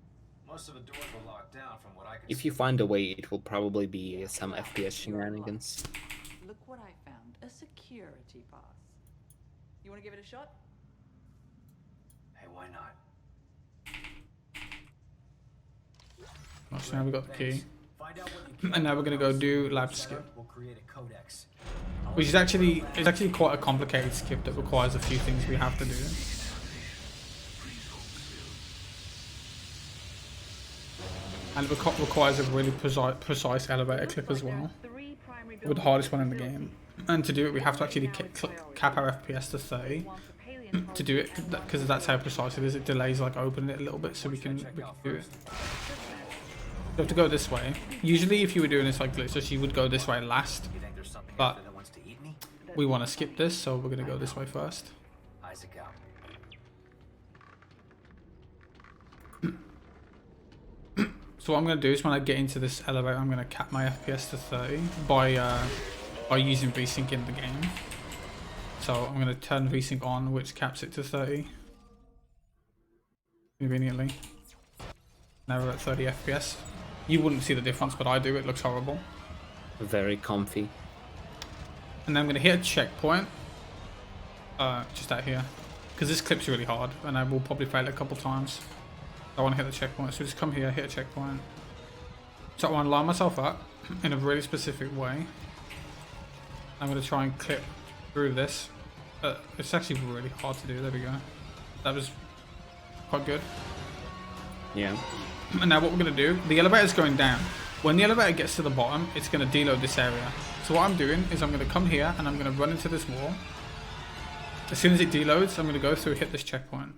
Most of the doors were locked down from what I could If you find a way, it will probably be some FPS shenanigans. Look what I found. A security pass. You want to give it a shot? Hey, why not? So now we got the key. And now we're gonna go do lab skip. We'll create a codex. Which is actually quite a complicated skip that requires a few things we have to do. And it requires a really precise elevator clip as well. With the hardest one in the game. And to do it we have to actually cap our FPS to 30. To do it, because that's how precise it is, it delays like opening it a little bit so we can do it. You have to go this way. Usually if you were doing this like glitchless, you would go this way last. But we want to skip this, so we're going to go this way first. Isaac out. So what I'm going to do is when I get into this elevator, I'm going to cap my FPS to 30 by using VSync in the game. So I'm going to turn VSync on, which caps it to 30. Conveniently. Now we're at 30 FPS. You wouldn't see the difference, but I do. It looks horrible. Very comfy. And then I'm going to hit a checkpoint. Just out here. Because this clip's really hard, and I will probably fail it a couple times. I want to hit the checkpoint, so just come here, hit a checkpoint. So I want to line myself up in a really specific way. I'm going to try and clip through this. It's actually really hard to do. There we go. That was quite good. Yeah. And now what we're going to do, the elevator's going down. When the elevator gets to the bottom, it's going to deload this area. So what I'm doing is I'm going to come here and I'm going to run into this wall. As soon as it deloads, I'm going to go through, hit this checkpoint.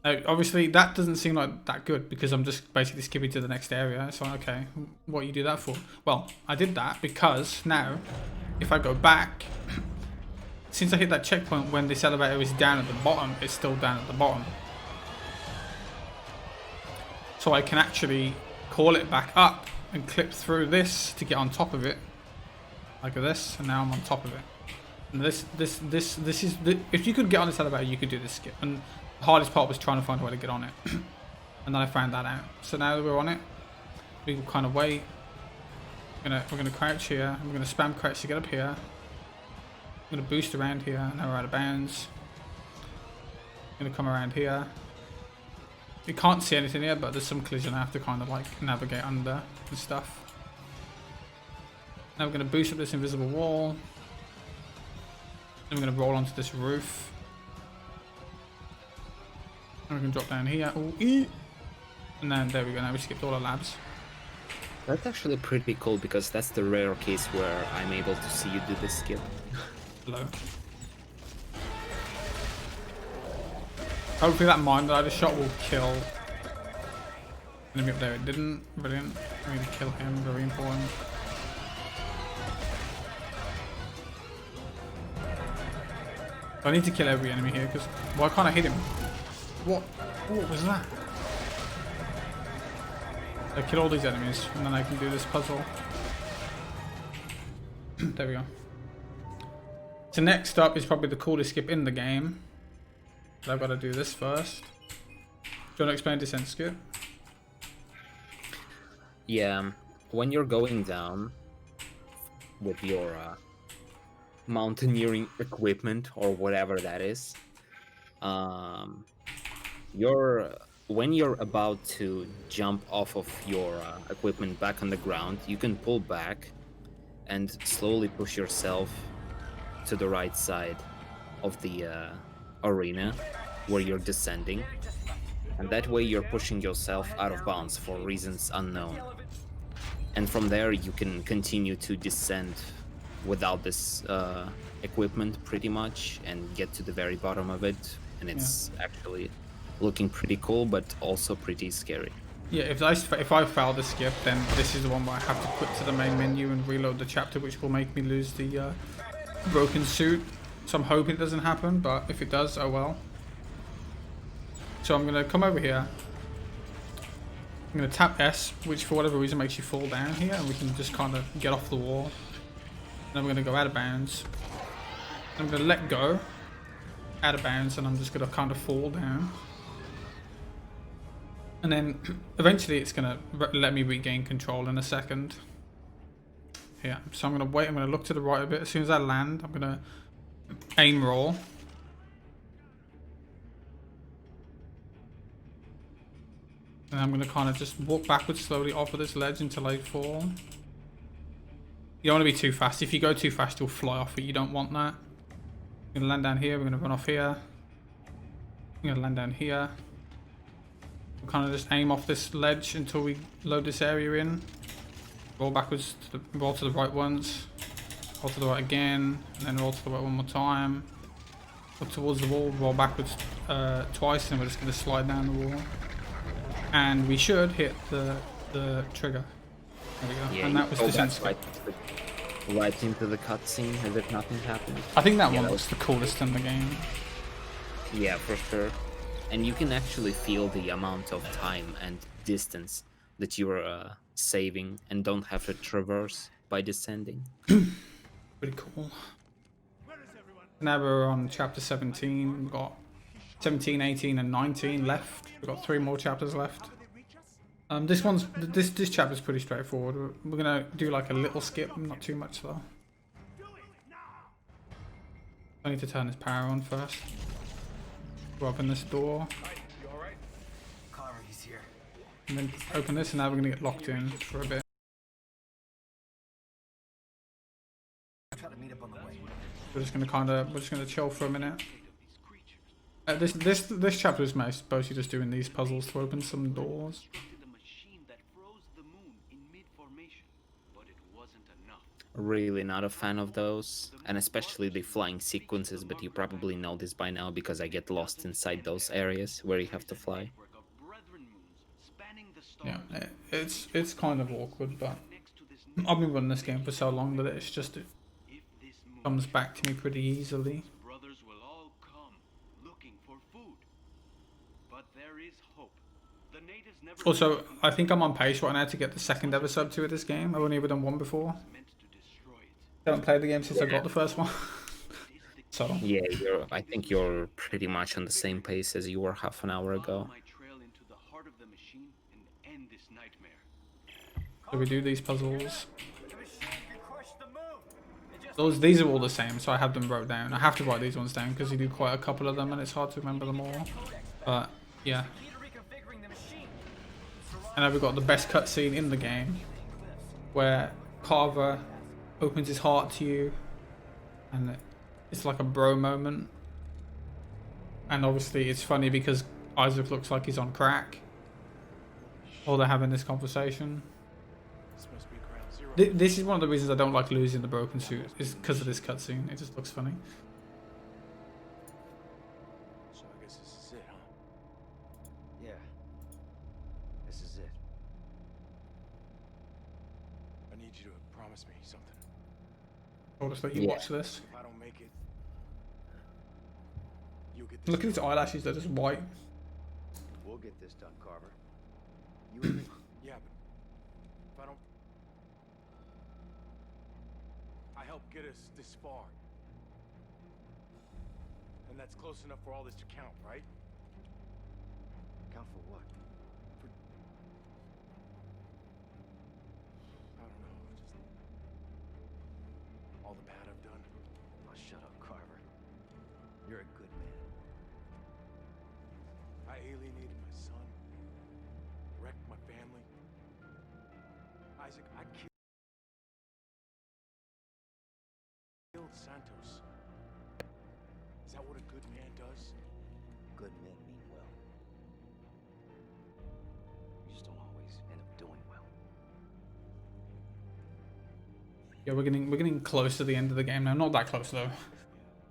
Now, obviously, that doesn't seem like that good because I'm just basically skipping to the next area. It's like, okay, what you do that for? Well, I did that because now, if I go back, since I hit that checkpoint when this elevator is down at the bottom, it's still down at the bottom. So I can actually call it back up and clip through this to get on top of it. Like this, and now I'm on top of it. And this is, if you could get on this elevator, you could do this skip. And The hardest part was trying to find a way to get on it. And then I found that out. So now that we're on it, we will kind of wait. We're gonna crouch here. We're gonna spam crouch to get up here. I'm gonna boost around here. Now we're out of bounds. Gonna come around here. You can't see anything here, but there's some collision I have to kind of like navigate under and stuff. Now we're gonna boost up this invisible wall. Then we're gonna roll onto this roof. And we're gonna drop down here. Ooh, and then there we go. Now we skipped all our labs. That's actually pretty cool because that's the rare case where I'm able to see you do this skip. Hello. Hopefully that mine that I just shot will kill enemy up there. It didn't. Brilliant. I need to kill him. Very important. I need to kill every enemy here because why can't I hit him? What was that? I kill all these enemies and then I can do this puzzle. There we go. So next up is probably the coolest skip in the game. But I've got to do this first. Do you want to explain descent skip? Yeah, when you're going down with your mountaineering equipment or whatever that is, when you're about to jump off of your equipment back on the ground, you can pull back and slowly push yourself to the right side of the arena where you're descending, and that way you're pushing yourself out of bounds for reasons unknown. And from there you can continue to descend without this equipment pretty much and get to the very bottom of it, and it's actually looking pretty cool but also pretty scary. Yeah, if I fail the skip, then this is the one where I have to quit to the main menu and reload the chapter, which will make me lose the broken suit. So I'm hoping it doesn't happen, but if it does, oh well. So I'm gonna come over here. I'm gonna tap S, which for whatever reason makes you fall down here, and we can just kind of get off the wall. Then we're gonna go out of bounds. I'm gonna let go, out of bounds, and I'm just gonna kind of fall down. And then eventually it's gonna let me regain control in a second. Yeah, so I'm gonna wait. I'm gonna look to the right a bit. As soon as I land, I'm gonna aim roll. And I'm going to kind of just walk backwards slowly off of this ledge until I fall. You don't want to be too fast. If you go too fast, you'll fly off it. You don't want that. We're going to land down here. We're going to run off here. We're going to land down here. We'll kind of just aim off this ledge until we load this area in. Roll backwards, roll to the right once. Roll to the right again. And then roll to the right one more time. Look towards the wall. Roll backwards twice. And we're just going to slide down the wall. And we should hit the trigger. There we go. Yeah, and that was descent right into the cutscene as if nothing happened. I think that one was the coolest in the game. Yeah, for sure. And you can actually feel the amount of time and distance that you are saving and don't have to traverse by descending. Pretty cool. Now we're on chapter 17. We've got 17, 18, and 19 left. We've got 3 more chapters left. This chapter's pretty straightforward. We're gonna do like a little skip, not too much though. I need to turn this power on first. We'll open this door. And then open this, and now we're gonna get locked in for a bit. We're just gonna chill for a minute. This chapter is mostly just doing these puzzles to open some doors. Really not a fan of those, and especially the flying sequences, but you probably know this by now because I get lost inside those areas where you have to fly. Yeah, it's kind of awkward, but I've been running this game for so long that it comes back to me pretty easily. Also, I think I'm on pace right now to get the second ever sub to this game. I've only ever done one before. I haven't played the game since I got the first one. So yeah, I think you're pretty much on the same pace as you were half an hour ago. My trail into the heart of the machine and end this nightmare. do we do these puzzles? The machine can crush the moon. It just These are all the same, so I have them wrote down. I have to write these ones down because you do quite a couple of them and it's hard to remember them all. But yeah. key to reconfiguring the machine. And then we've got the best cutscene in the game, where Carver opens his heart to you, and it's like a bro moment. And obviously it's funny because Isaac looks like he's on crack while they're having this conversation. This is one of the reasons I don't like losing the broken suit, is because of this cutscene. It just looks funny. So I guess this is it, huh? Yeah. This is it. I need you to promise me something. I'll just let you watch this. If I don't make it, you'll get this. Look at his eyelashes, they're just white. We'll get this done, Carver. You and me. Yeah, but if I don't, I helped get us this far, and that's close enough for all this to count, right? Count for what? I don't know. Just all the bad I've done. Oh, shut up, Carver. You're a good man. I alienated my son, wrecked my family. Isaac, I killed Santos. Is that what a good man does? Good men mean well. You just don't always end up doing well. Yeah, we're getting close to the end of the game now. Not that close though.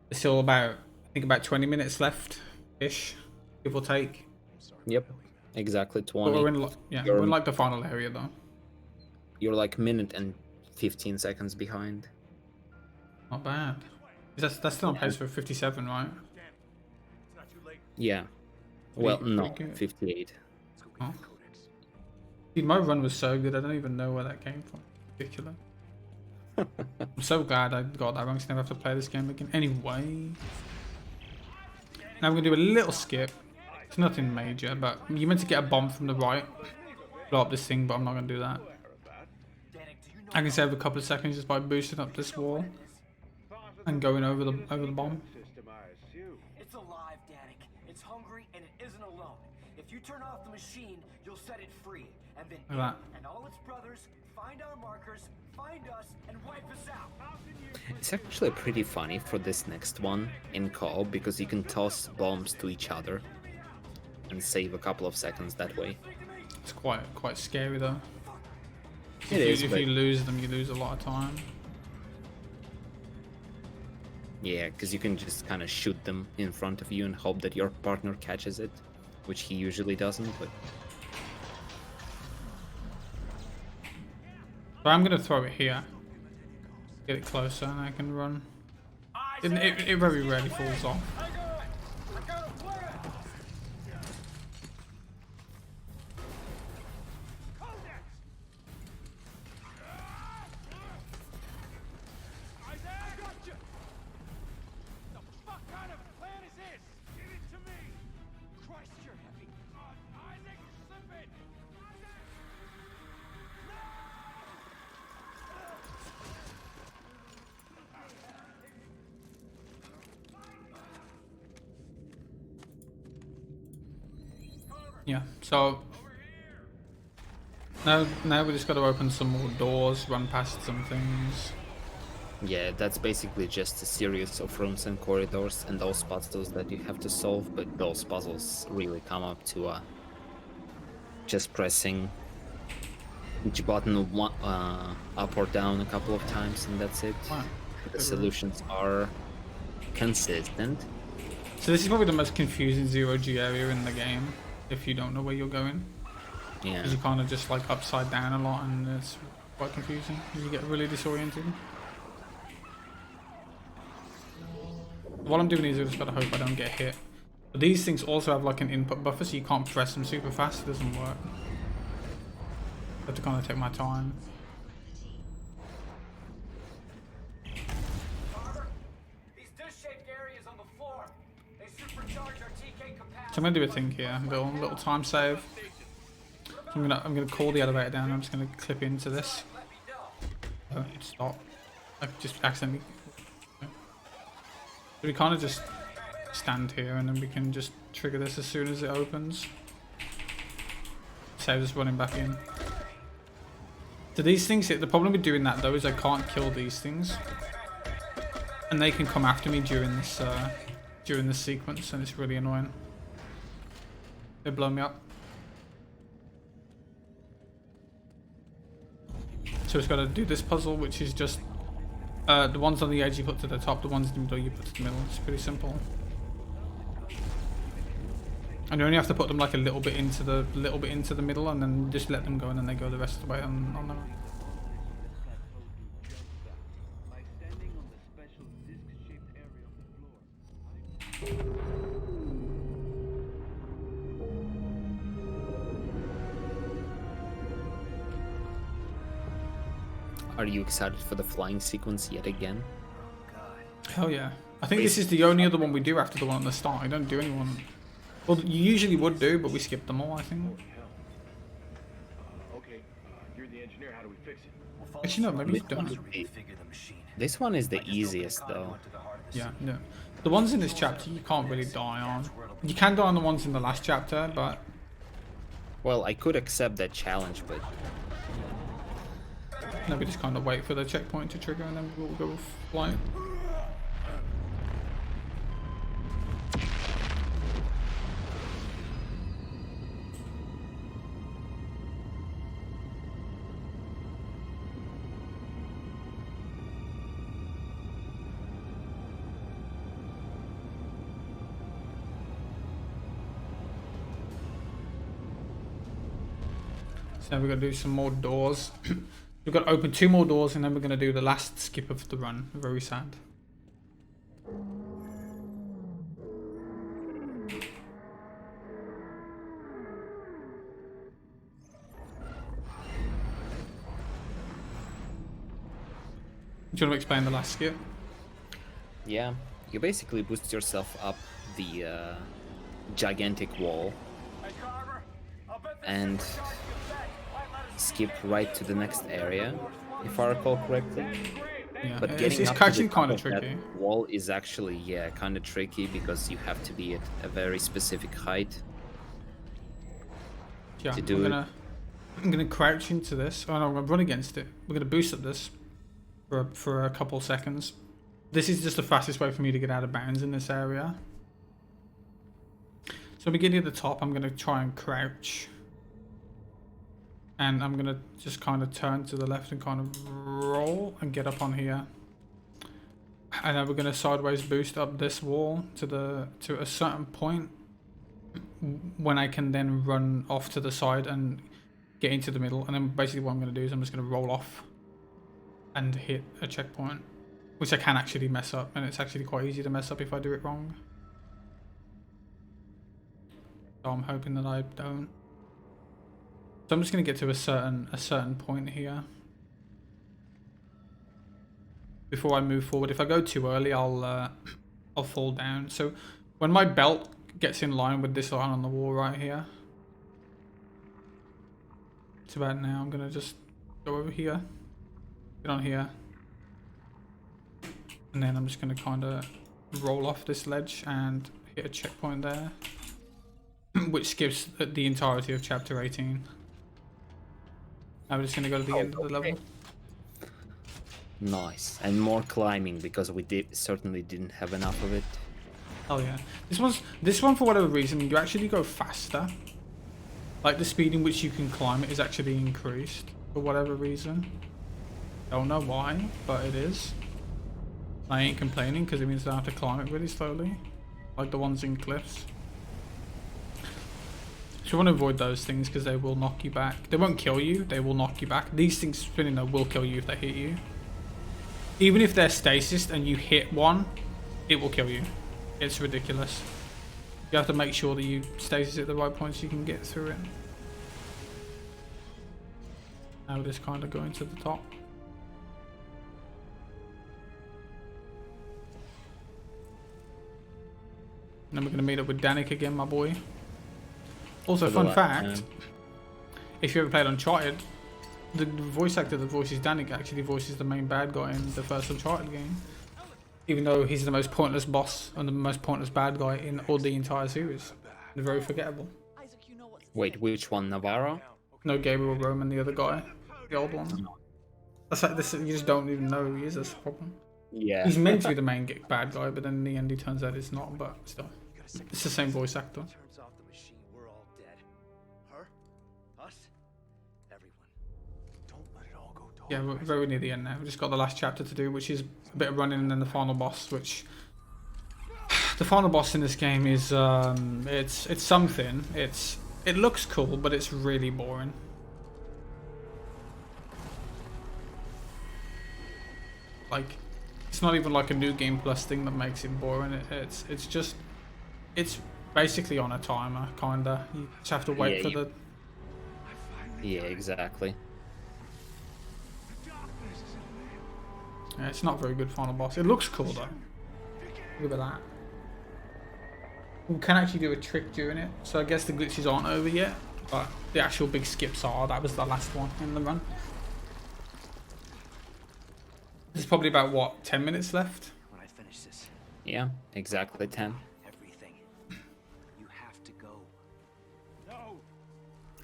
There's still about, I think, about 20 minutes left ish, give or take. Yep, exactly But 20. we're in, we're in like the final area though. You're like minute and 15 seconds behind. Not bad. That's still on pace for 57, right? Yeah. Well, Pretty no, good. 58. Oh. Dude, my run was so good, I don't even know where that came from. Ridiculous. I'm so glad I got that wrong, so I never have to play this game again. Anyway. Now we're going to do a little skip. It's nothing major, but you're meant to get a bomb from the right. Blow up this thing, but I'm not going to do that. I can save a couple of seconds just by boosting up this wall and going over the bomb. It's alive, Danik. It's hungry and it isn't alone. If you turn off the machine, you'll set it free. And then Look at it and all its brothers find our markers, find us, and wipe us out. It's actually pretty funny for this next one in co-op because you can toss bombs to each other and save a couple of seconds that way. It's quite scary though. If you lose them, you lose a lot of time. Yeah, because you can just kind of shoot them in front of you and hope that your partner catches it, which he usually doesn't, but... So I'm gonna throw it here. Get it closer and I can run. It very rarely falls off. Yeah, so now we just got to open some more doors, run past some things. Yeah, that's basically just a series of rooms and corridors and those puzzles that you have to solve, but those puzzles really come up to just pressing each button up or down a couple of times and that's it. Wow. The solutions are consistent. So this is probably the most confusing zero-G area in the game, if you don't know where you're going. Yeah. Because you kind of just like upside down a lot and it's quite confusing. You get really disoriented. What I'm doing is I just gotta hope I don't get hit. But these things also have like an input buffer, so you can't press them super fast. It doesn't work. I have to kind of take my time. These dish-shaped So I'm gonna do a thing here, little time save. So I'm gonna call the elevator down. I'm just gonna clip into this. Oh, stop! I just accidentally. So we kind of just stand here, and then we can just trigger this as soon as it opens. Saves us running back in. So these things, the problem with doing that though is I can't kill these things, and they can come after me during this sequence, and it's really annoying. They blow me up. So it's got to do this puzzle, which is just the ones on the edge you put to the top, the ones in the middle you put to the middle. It's pretty simple. And you only have to put them like a little bit into the middle, and then just let them go, and then they go the rest of the way on their own. Are you excited for the flying sequence yet again? Hell yeah. I think this is the only other one we do after the one at the start. I don't do anyone. Well, you usually would do, but we skipped them all, I think. Okay, you're the engineer. How do we fix it? Actually, no, maybe you don't. This one is the easiest, though. Yeah, no. The ones in this chapter you can't really die on. You can die on the ones in the last chapter, but... Well, I could accept that challenge, but... No, we just kind of wait for the checkpoint to trigger, and then we'll go flying. So we're going to do some more doors. We've got to open 2 more doors, and then we're going to do the last skip of the run. Very sad. Do you want to explain the last skip? Yeah, you basically boost yourself up the gigantic wall and skip right to the next area, if I recall correctly. Yeah, but it's actually kind of tricky. That wall is actually, yeah, kind of tricky because you have to be at a very specific height. Yeah, to do I'm gonna crouch into this. Oh no, I'm gonna run against it. We're gonna boost up this for a couple seconds. This is just the fastest way for me to get out of bounds in this area. So beginning at the top, I'm gonna try and crouch. And I'm gonna just kind of turn to the left and kind of roll and get up on here. And then we're gonna sideways boost up this wall to a certain point, when I can then run off to the side and get into the middle. And then basically what I'm gonna do is I'm just gonna roll off and hit a checkpoint, which I can actually mess up, and it's actually quite easy to mess up if I do it wrong. So I'm hoping that I don't. So I'm just going to get to a certain point here before I move forward. If I go too early, I'll fall down. So when my belt gets in line with this line on the wall right here, it's about now. I'm going to just go over here, get on here, and then I'm just going to kind of roll off this ledge and hit a checkpoint there, which skips the entirety of chapter 18. I'm just gonna go to the end of the level. Nice. And more climbing, because we certainly didn't have enough of it. Oh yeah. This one for whatever reason, you actually go faster. Like the speed in which you can climb it is actually increased for whatever reason. Don't know why, but it is. I ain't complaining because it means I have to climb it really slowly. Like the ones in cliffs. So you want to avoid those things because they will knock you back. They won't kill you, they will knock you back. These things spinning though will kill you if they hit you. Even if they're stasis and you hit one, it will kill you. It's ridiculous. You have to make sure that you stasis at the right point so you can get through it. Now we're just kind of going to the top. then we're gonna meet up with Danik again, my boy. Also, For the fun last fact: time. if you ever played Uncharted, the voice actor that voices Danik actually voices the main bad guy in the first Uncharted game. Even though he's the most pointless boss and the most pointless bad guy in all the entire series. They're very forgettable. Wait, which one? Navarro? No, Gabriel Roman, the other guy, the old one. That's like this. You just don't even know who he is. That's the problem. Yeah. He's meant to be the main bad guy, but then in the end, he turns out it's not. But still, it's the same voice actor. Turns off the machine, we're all dead. Her? Us? Everyone. Don't let it all go dark. Yeah, we're very near the end now. We've just got the last chapter to do, which is a bit of running, and then the final boss. Which the final boss in this game is it's something. It looks cool, but it's really boring. Like, it's not even like a new game plus thing that makes it boring. It's just basically on a timer, kinda. You just have to wait for the. Yeah, exactly. Yeah, it's not very good final boss. It looks cool though. Look at that. We can actually do a trick during it, so I guess the glitches aren't over yet, but the actual big skips are. That was the last one in the run. There's probably about, what, 10 minutes left? When I finish this, Yeah, exactly 10. everything. You have to go. No.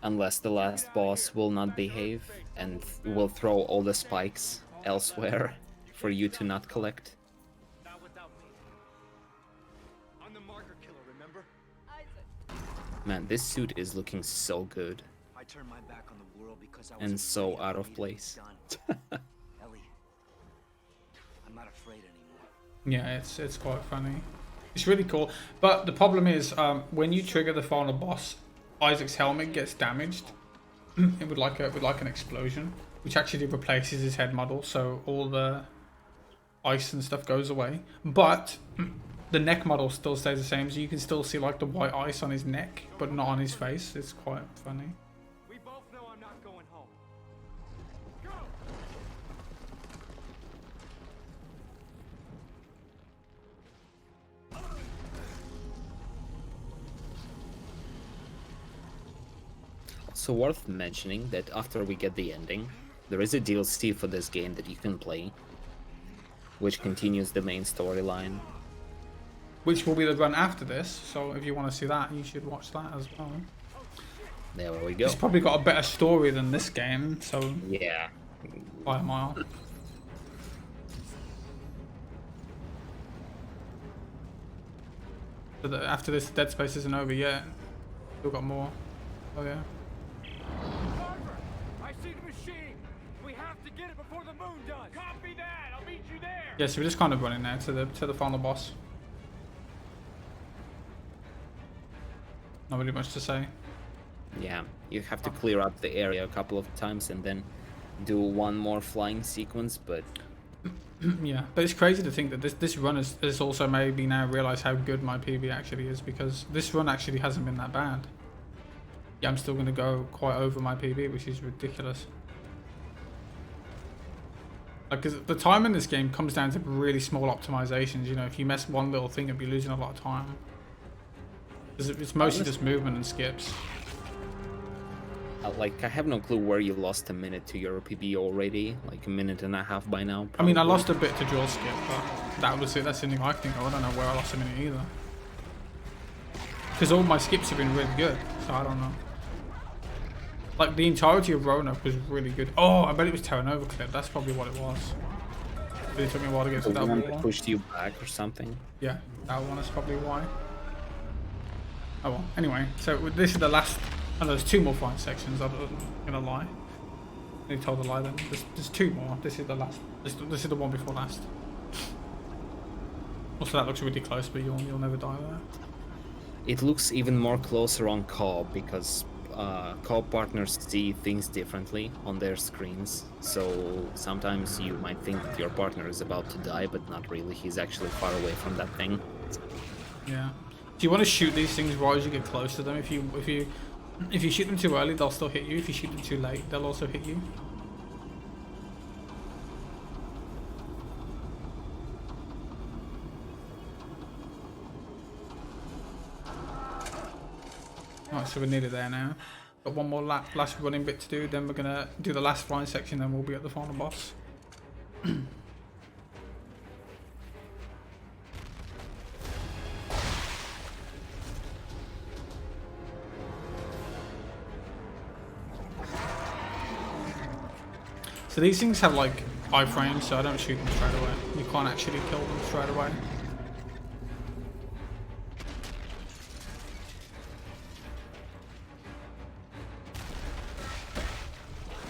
Unless the last boss will not behave and will throw all the spikes elsewhere for you to not collect. Not without me. I'm the marker killer, remember? Man, this suit is looking so good I turned my back on the world because I was and so afraid out what of we place. had done. Ellie, I'm not afraid anymore. Yeah, it's quite funny. It's really cool, but the problem is when you trigger the final boss, Isaac's helmet gets damaged. It would like an explosion, which actually replaces his head model, so all the ice and stuff goes away. But the neck model still stays the same, so you can still see like the white ice on his neck, but not on his face. It's quite funny. We both know I'm not going home. Go! Also worth mentioning that after we get the ending, there is a DLC for this game that you can play, which continues the main storyline. Which will be the run after this, so if you want to see that, you should watch that as well. There we go. It's probably got a better story than this game, so Yeah. by a mile. So after this, Dead Space isn't over yet. Still got more. Oh yeah. Carver, I see the machine. We have to get it before the moon does. Copy that. I'll meet you there. Yeah, so we're just kind of running now to the final boss. Not really much to say. Yeah, you have to clear up the area a couple of times and then do one more flying sequence, but Yeah, but it's crazy to think that this run has also made me now realise how good my PB actually is, because this run actually hasn't been that bad. Yeah, I'm still going to go quite over my PB, which is ridiculous. Like, 'cause the time in this game comes down to really small optimizations. You know, if you mess one little thing, you'll be losing a lot of time. 'Cause it's mostly just movement and skips. like I have no clue where you lost a minute to your PB already, like a minute and a half by now. I mean, I probably. lost a bit to dual skip, but that was it. That's the only thing I can think of. I don't know where I lost a minute either. Because all my skips have been really good, so I don't know. Like, the entirety of Roanoke was really good. Oh, I bet it was Terra Nova clip. That's probably what it was. It took me a while to get to The that one that wall. pushed you back or something. Yeah, that one is probably why. Oh well, anyway, so this is the last. Oh, there's two more flying sections, I'm not gonna lie. I told a lie then. There's two more. This is the last. This is the one before last. Also, that looks really close, but you'll never die there. It looks even more closer on co-op because co-op partners see things differently on their screens. So sometimes you might think that your partner is about to die, but not really. He's actually far away from that thing. Yeah. Do you want to shoot these things right as you get close to them? If you shoot them too early, they'll still hit you. If you shoot them too late, they'll also hit you. Right, so we're nearly there now. Got one more last running bit to do, then we're gonna do the last flying section, then we'll be at the final boss. So these things have like iframes, so I don't shoot them straight away. You can't actually kill them straight away.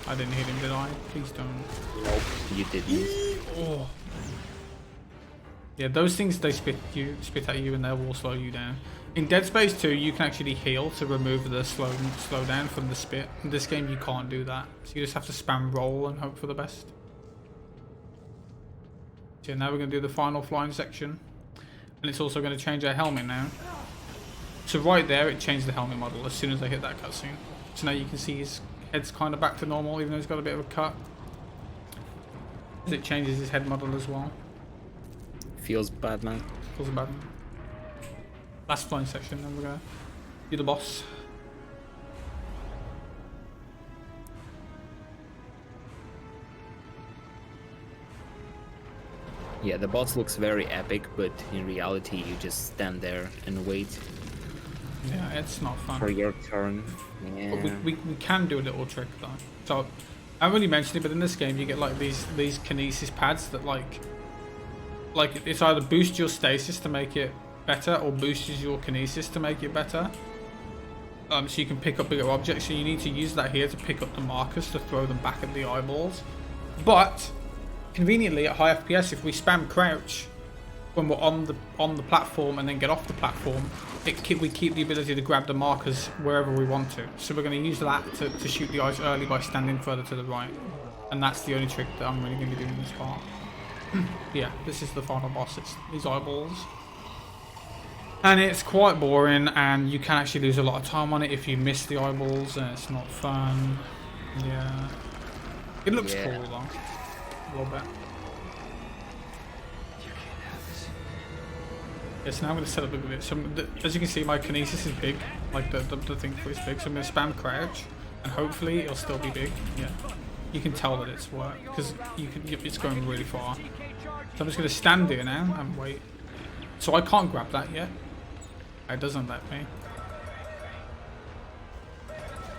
I didn't hit him, did I? Please don't. Nope, you didn't. Oh. Yeah, those things, they spit at you and they will slow you down. In Dead Space 2, you can actually heal to remove the slow down from the spit. In this game, you can't do that. So you just have to spam roll and hope for the best. So now we're going to do the final flying section. And it's also going to change our helmet now. So right there, it changed the helmet model as soon as I hit that cutscene. So now you can see his head's kind of back to normal, even though he's got a bit of a cut. It changes his head model as well. Feels bad, man. Feels bad, man. Last flying section, then we're gonna do the boss. Yeah, the boss looks very epic, but in reality, you just stand there and wait. Yeah, it's not fun. For your turn. Yeah. But we can do a little trick though. So I haven't really mentioned it, but in this game you get like these kinesis pads that like it's either boosts your stasis to make it better or boosts your kinesis to make it better. So you can pick up bigger objects. So you need to use that here to pick up the markers to throw them back at the eyeballs. But conveniently at high FPS, if we spam crouch when we're on the platform and then get off the platform, we keep the ability to grab the markers wherever we want to. So we're going to use that to shoot the eyes early by standing further to the right. And that's the only trick that I'm really going to be doing in this part. Yeah, this is the final boss. It's these eyeballs. And it's quite boring, and you can actually lose a lot of time on it if you miss the eyeballs, and it's not fun. Yeah. It looks cool though. A little bit. Yes, now I'm going to set up a bit. So, as you can see, my kinesis is big. Like the thing for it's big. So I'm going to spam crouch, and hopefully it'll still be big. Yeah. You can tell that it's worked because it's going really far. So I'm just going to stand here now and wait. So I can't grab that yet. It doesn't let me.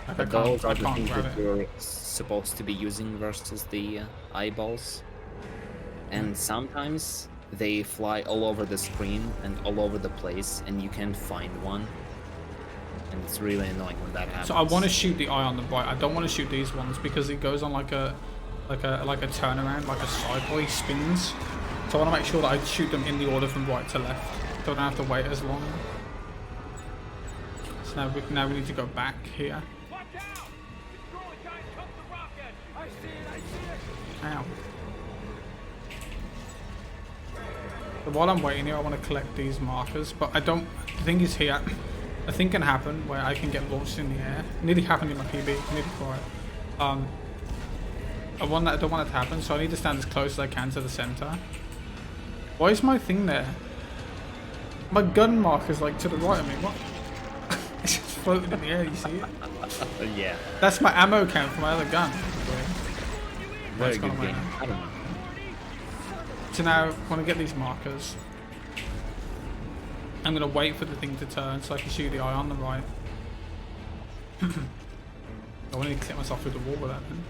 Like But those are the can't things grab that it. you're supposed to be using versus the eyeballs. And sometimes they fly all over the screen and all over the place, and you can't find one. And it's really annoying when that happens. So I want to shoot the eye on the right. I don't want to shoot these ones because it goes on like a turnaround, like a cycle. He spins. So I want to make sure that I shoot them in the order from right to left, so I don't have to wait as long. So now we need to go back here. Ow. So while I'm waiting here, I want to collect these markers, but I don't. The thing is here, a thing can happen where I can get launched in the air. It nearly happened in my PB. Nearly for it. I don't want that to happen, so I need to stand as close as I can to the center. Why is my thing there? My gun marker's like to the right of me. What? It's just floating in the air. You see it? Yeah. That's my ammo count for my other gun. Very good game. I don't know. So now I want to get these markers. I'm going to wait for the thing to turn so I can shoot the eye on the right. I want to clip myself through the wall with that then.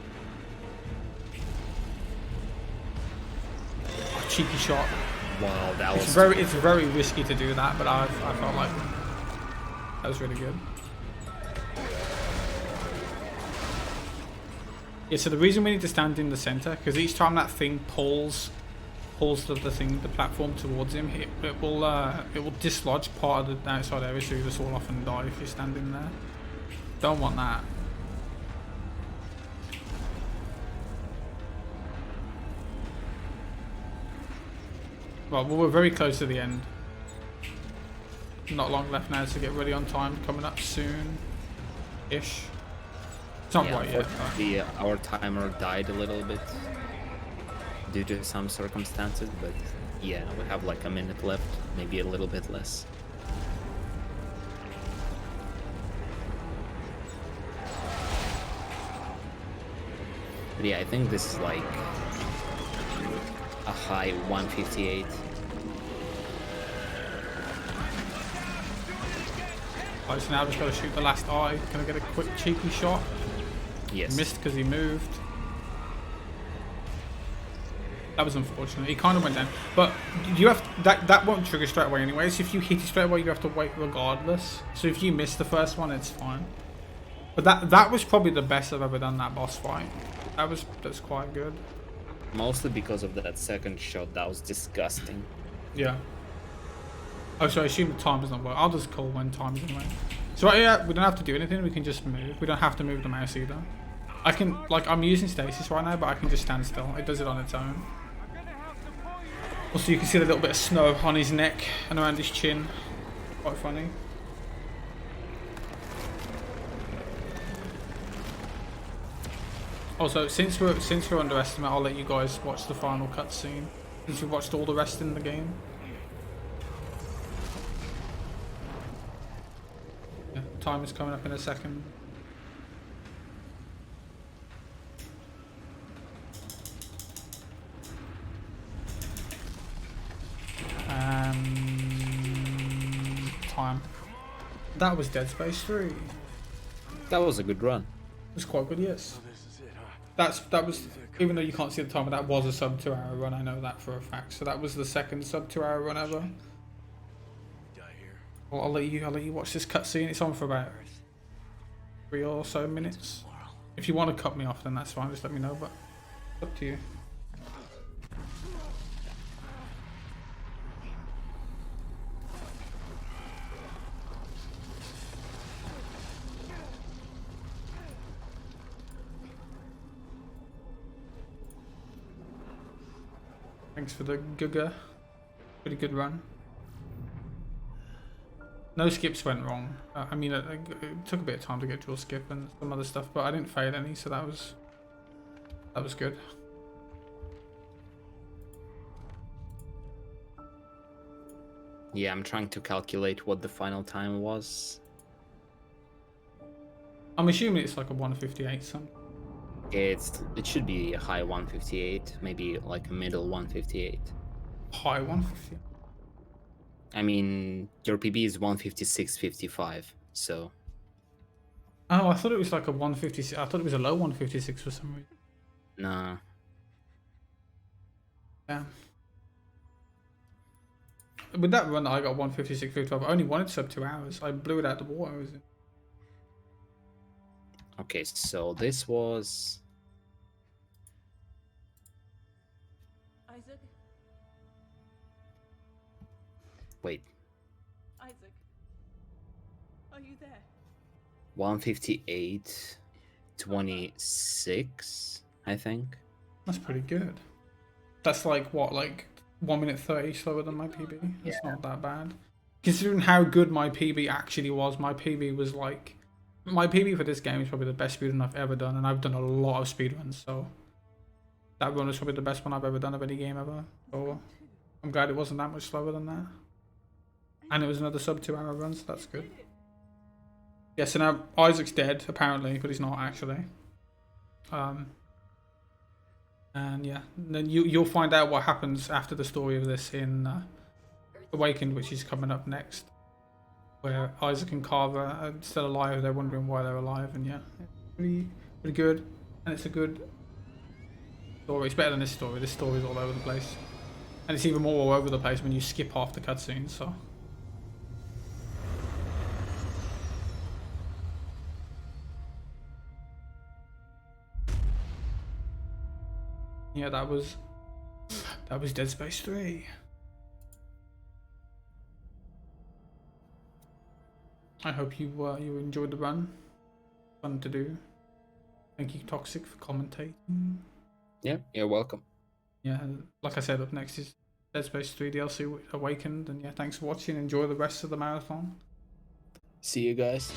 Oh, cheeky shot. Wow, that was... It's very risky to do that, but I felt like that was really good. Yeah, so the reason we need to stand in the center, because each time that thing pulls the platform towards him, it will dislodge part of the outside area, so you just all off and die if you're standing there. Don't want that. Well, we're very close to the end. Not long left now to get ready on time. Coming up soon-ish. It's not right yet. Unfortunately, our timer died a little bit due to some circumstances, but yeah, we have like a minute left, maybe a little bit less. But yeah, I think this is like a high 158. Alright, so now I've just got to shoot the last eye. Can I get a quick cheeky shot? Yes. Missed because he moved. That was unfortunate. He kind of went down. But you have that won't trigger straight away anyway. So if you hit it straight away, you have to wait regardless. So if you miss the first one, it's fine. But that was probably the best I've ever done, that boss fight. That's quite good. Mostly because of that second shot. That was disgusting. Yeah. Oh, so I assume the time doesn't work. I'll just call when time's anyway. So yeah, we don't have to do anything. We can just move. We don't have to move the mouse either. I can, like, I'm using stasis right now, but I can just stand still. It does it on its own. Also, you can see the little bit of snow on his neck and around his chin. Quite funny. Also, since we're underestimate, I'll let you guys watch the final cutscene. Since you've watched all the rest in the game. Yeah, time is coming up in a second. Time. That was Dead Space 3. That was a good run. It was quite good, yes. That was, even though you can't see the timer, that was a sub 2 hour run. I know that for a fact. So that was the second sub 2 hour run ever. Well, I'll let you watch this cutscene. It's on for about 3 or so minutes. If you want to cut me off, then that's fine. Just let me know. But it's up to you. Thanks for the Guga. Pretty good run. No skips went wrong. I mean, it took a bit of time to get dual skip and some other stuff, but I didn't fail any, so that was good. Yeah, I'm trying to calculate what the final time was. I'm assuming it's like a 158 something. It should be a high 158, maybe like a middle 158. High 158? I mean, your PB is 156.55, so... Oh, I thought it was like a 156. I thought it was a low 156 for some reason. Nah. Yeah. With that run, I got 156.55. I only wanted sub 2 hours. I blew it out the water. Okay, so this was... Isaac? Wait. Isaac? Are you there? 158.26, I think. That's pretty good. That's like, what, like 1 minute 30 slower than my PB? It's not that bad. Considering how good my PB actually was, my PB was like... My PB for this game is probably the best speedrun I've ever done, and I've done a lot of speedruns, so... That run is probably the best one I've ever done of any game ever. So I'm glad it wasn't that much slower than that. And it was another sub 2 hour run, so that's good. Yeah, so now Isaac's dead, apparently, but he's not actually. And yeah, then you'll find out what happens after the story of this in Awakened, which is coming up next. Where Isaac and Carver are still alive, they're wondering why they're alive, and yeah, it's pretty good. And it's a good story. It's better than this story. This story is all over the place. And it's even more all over the place when you skip half the cutscenes, so... Yeah, that was Dead Space 3. I hope you enjoyed the run. Fun to do. Thank you, Toxic, for commentating. Yeah, you're welcome. Yeah, like I said, up next is Dead Space 3 DLC Awakened, and yeah, thanks for watching. Enjoy the rest of the marathon. See you guys.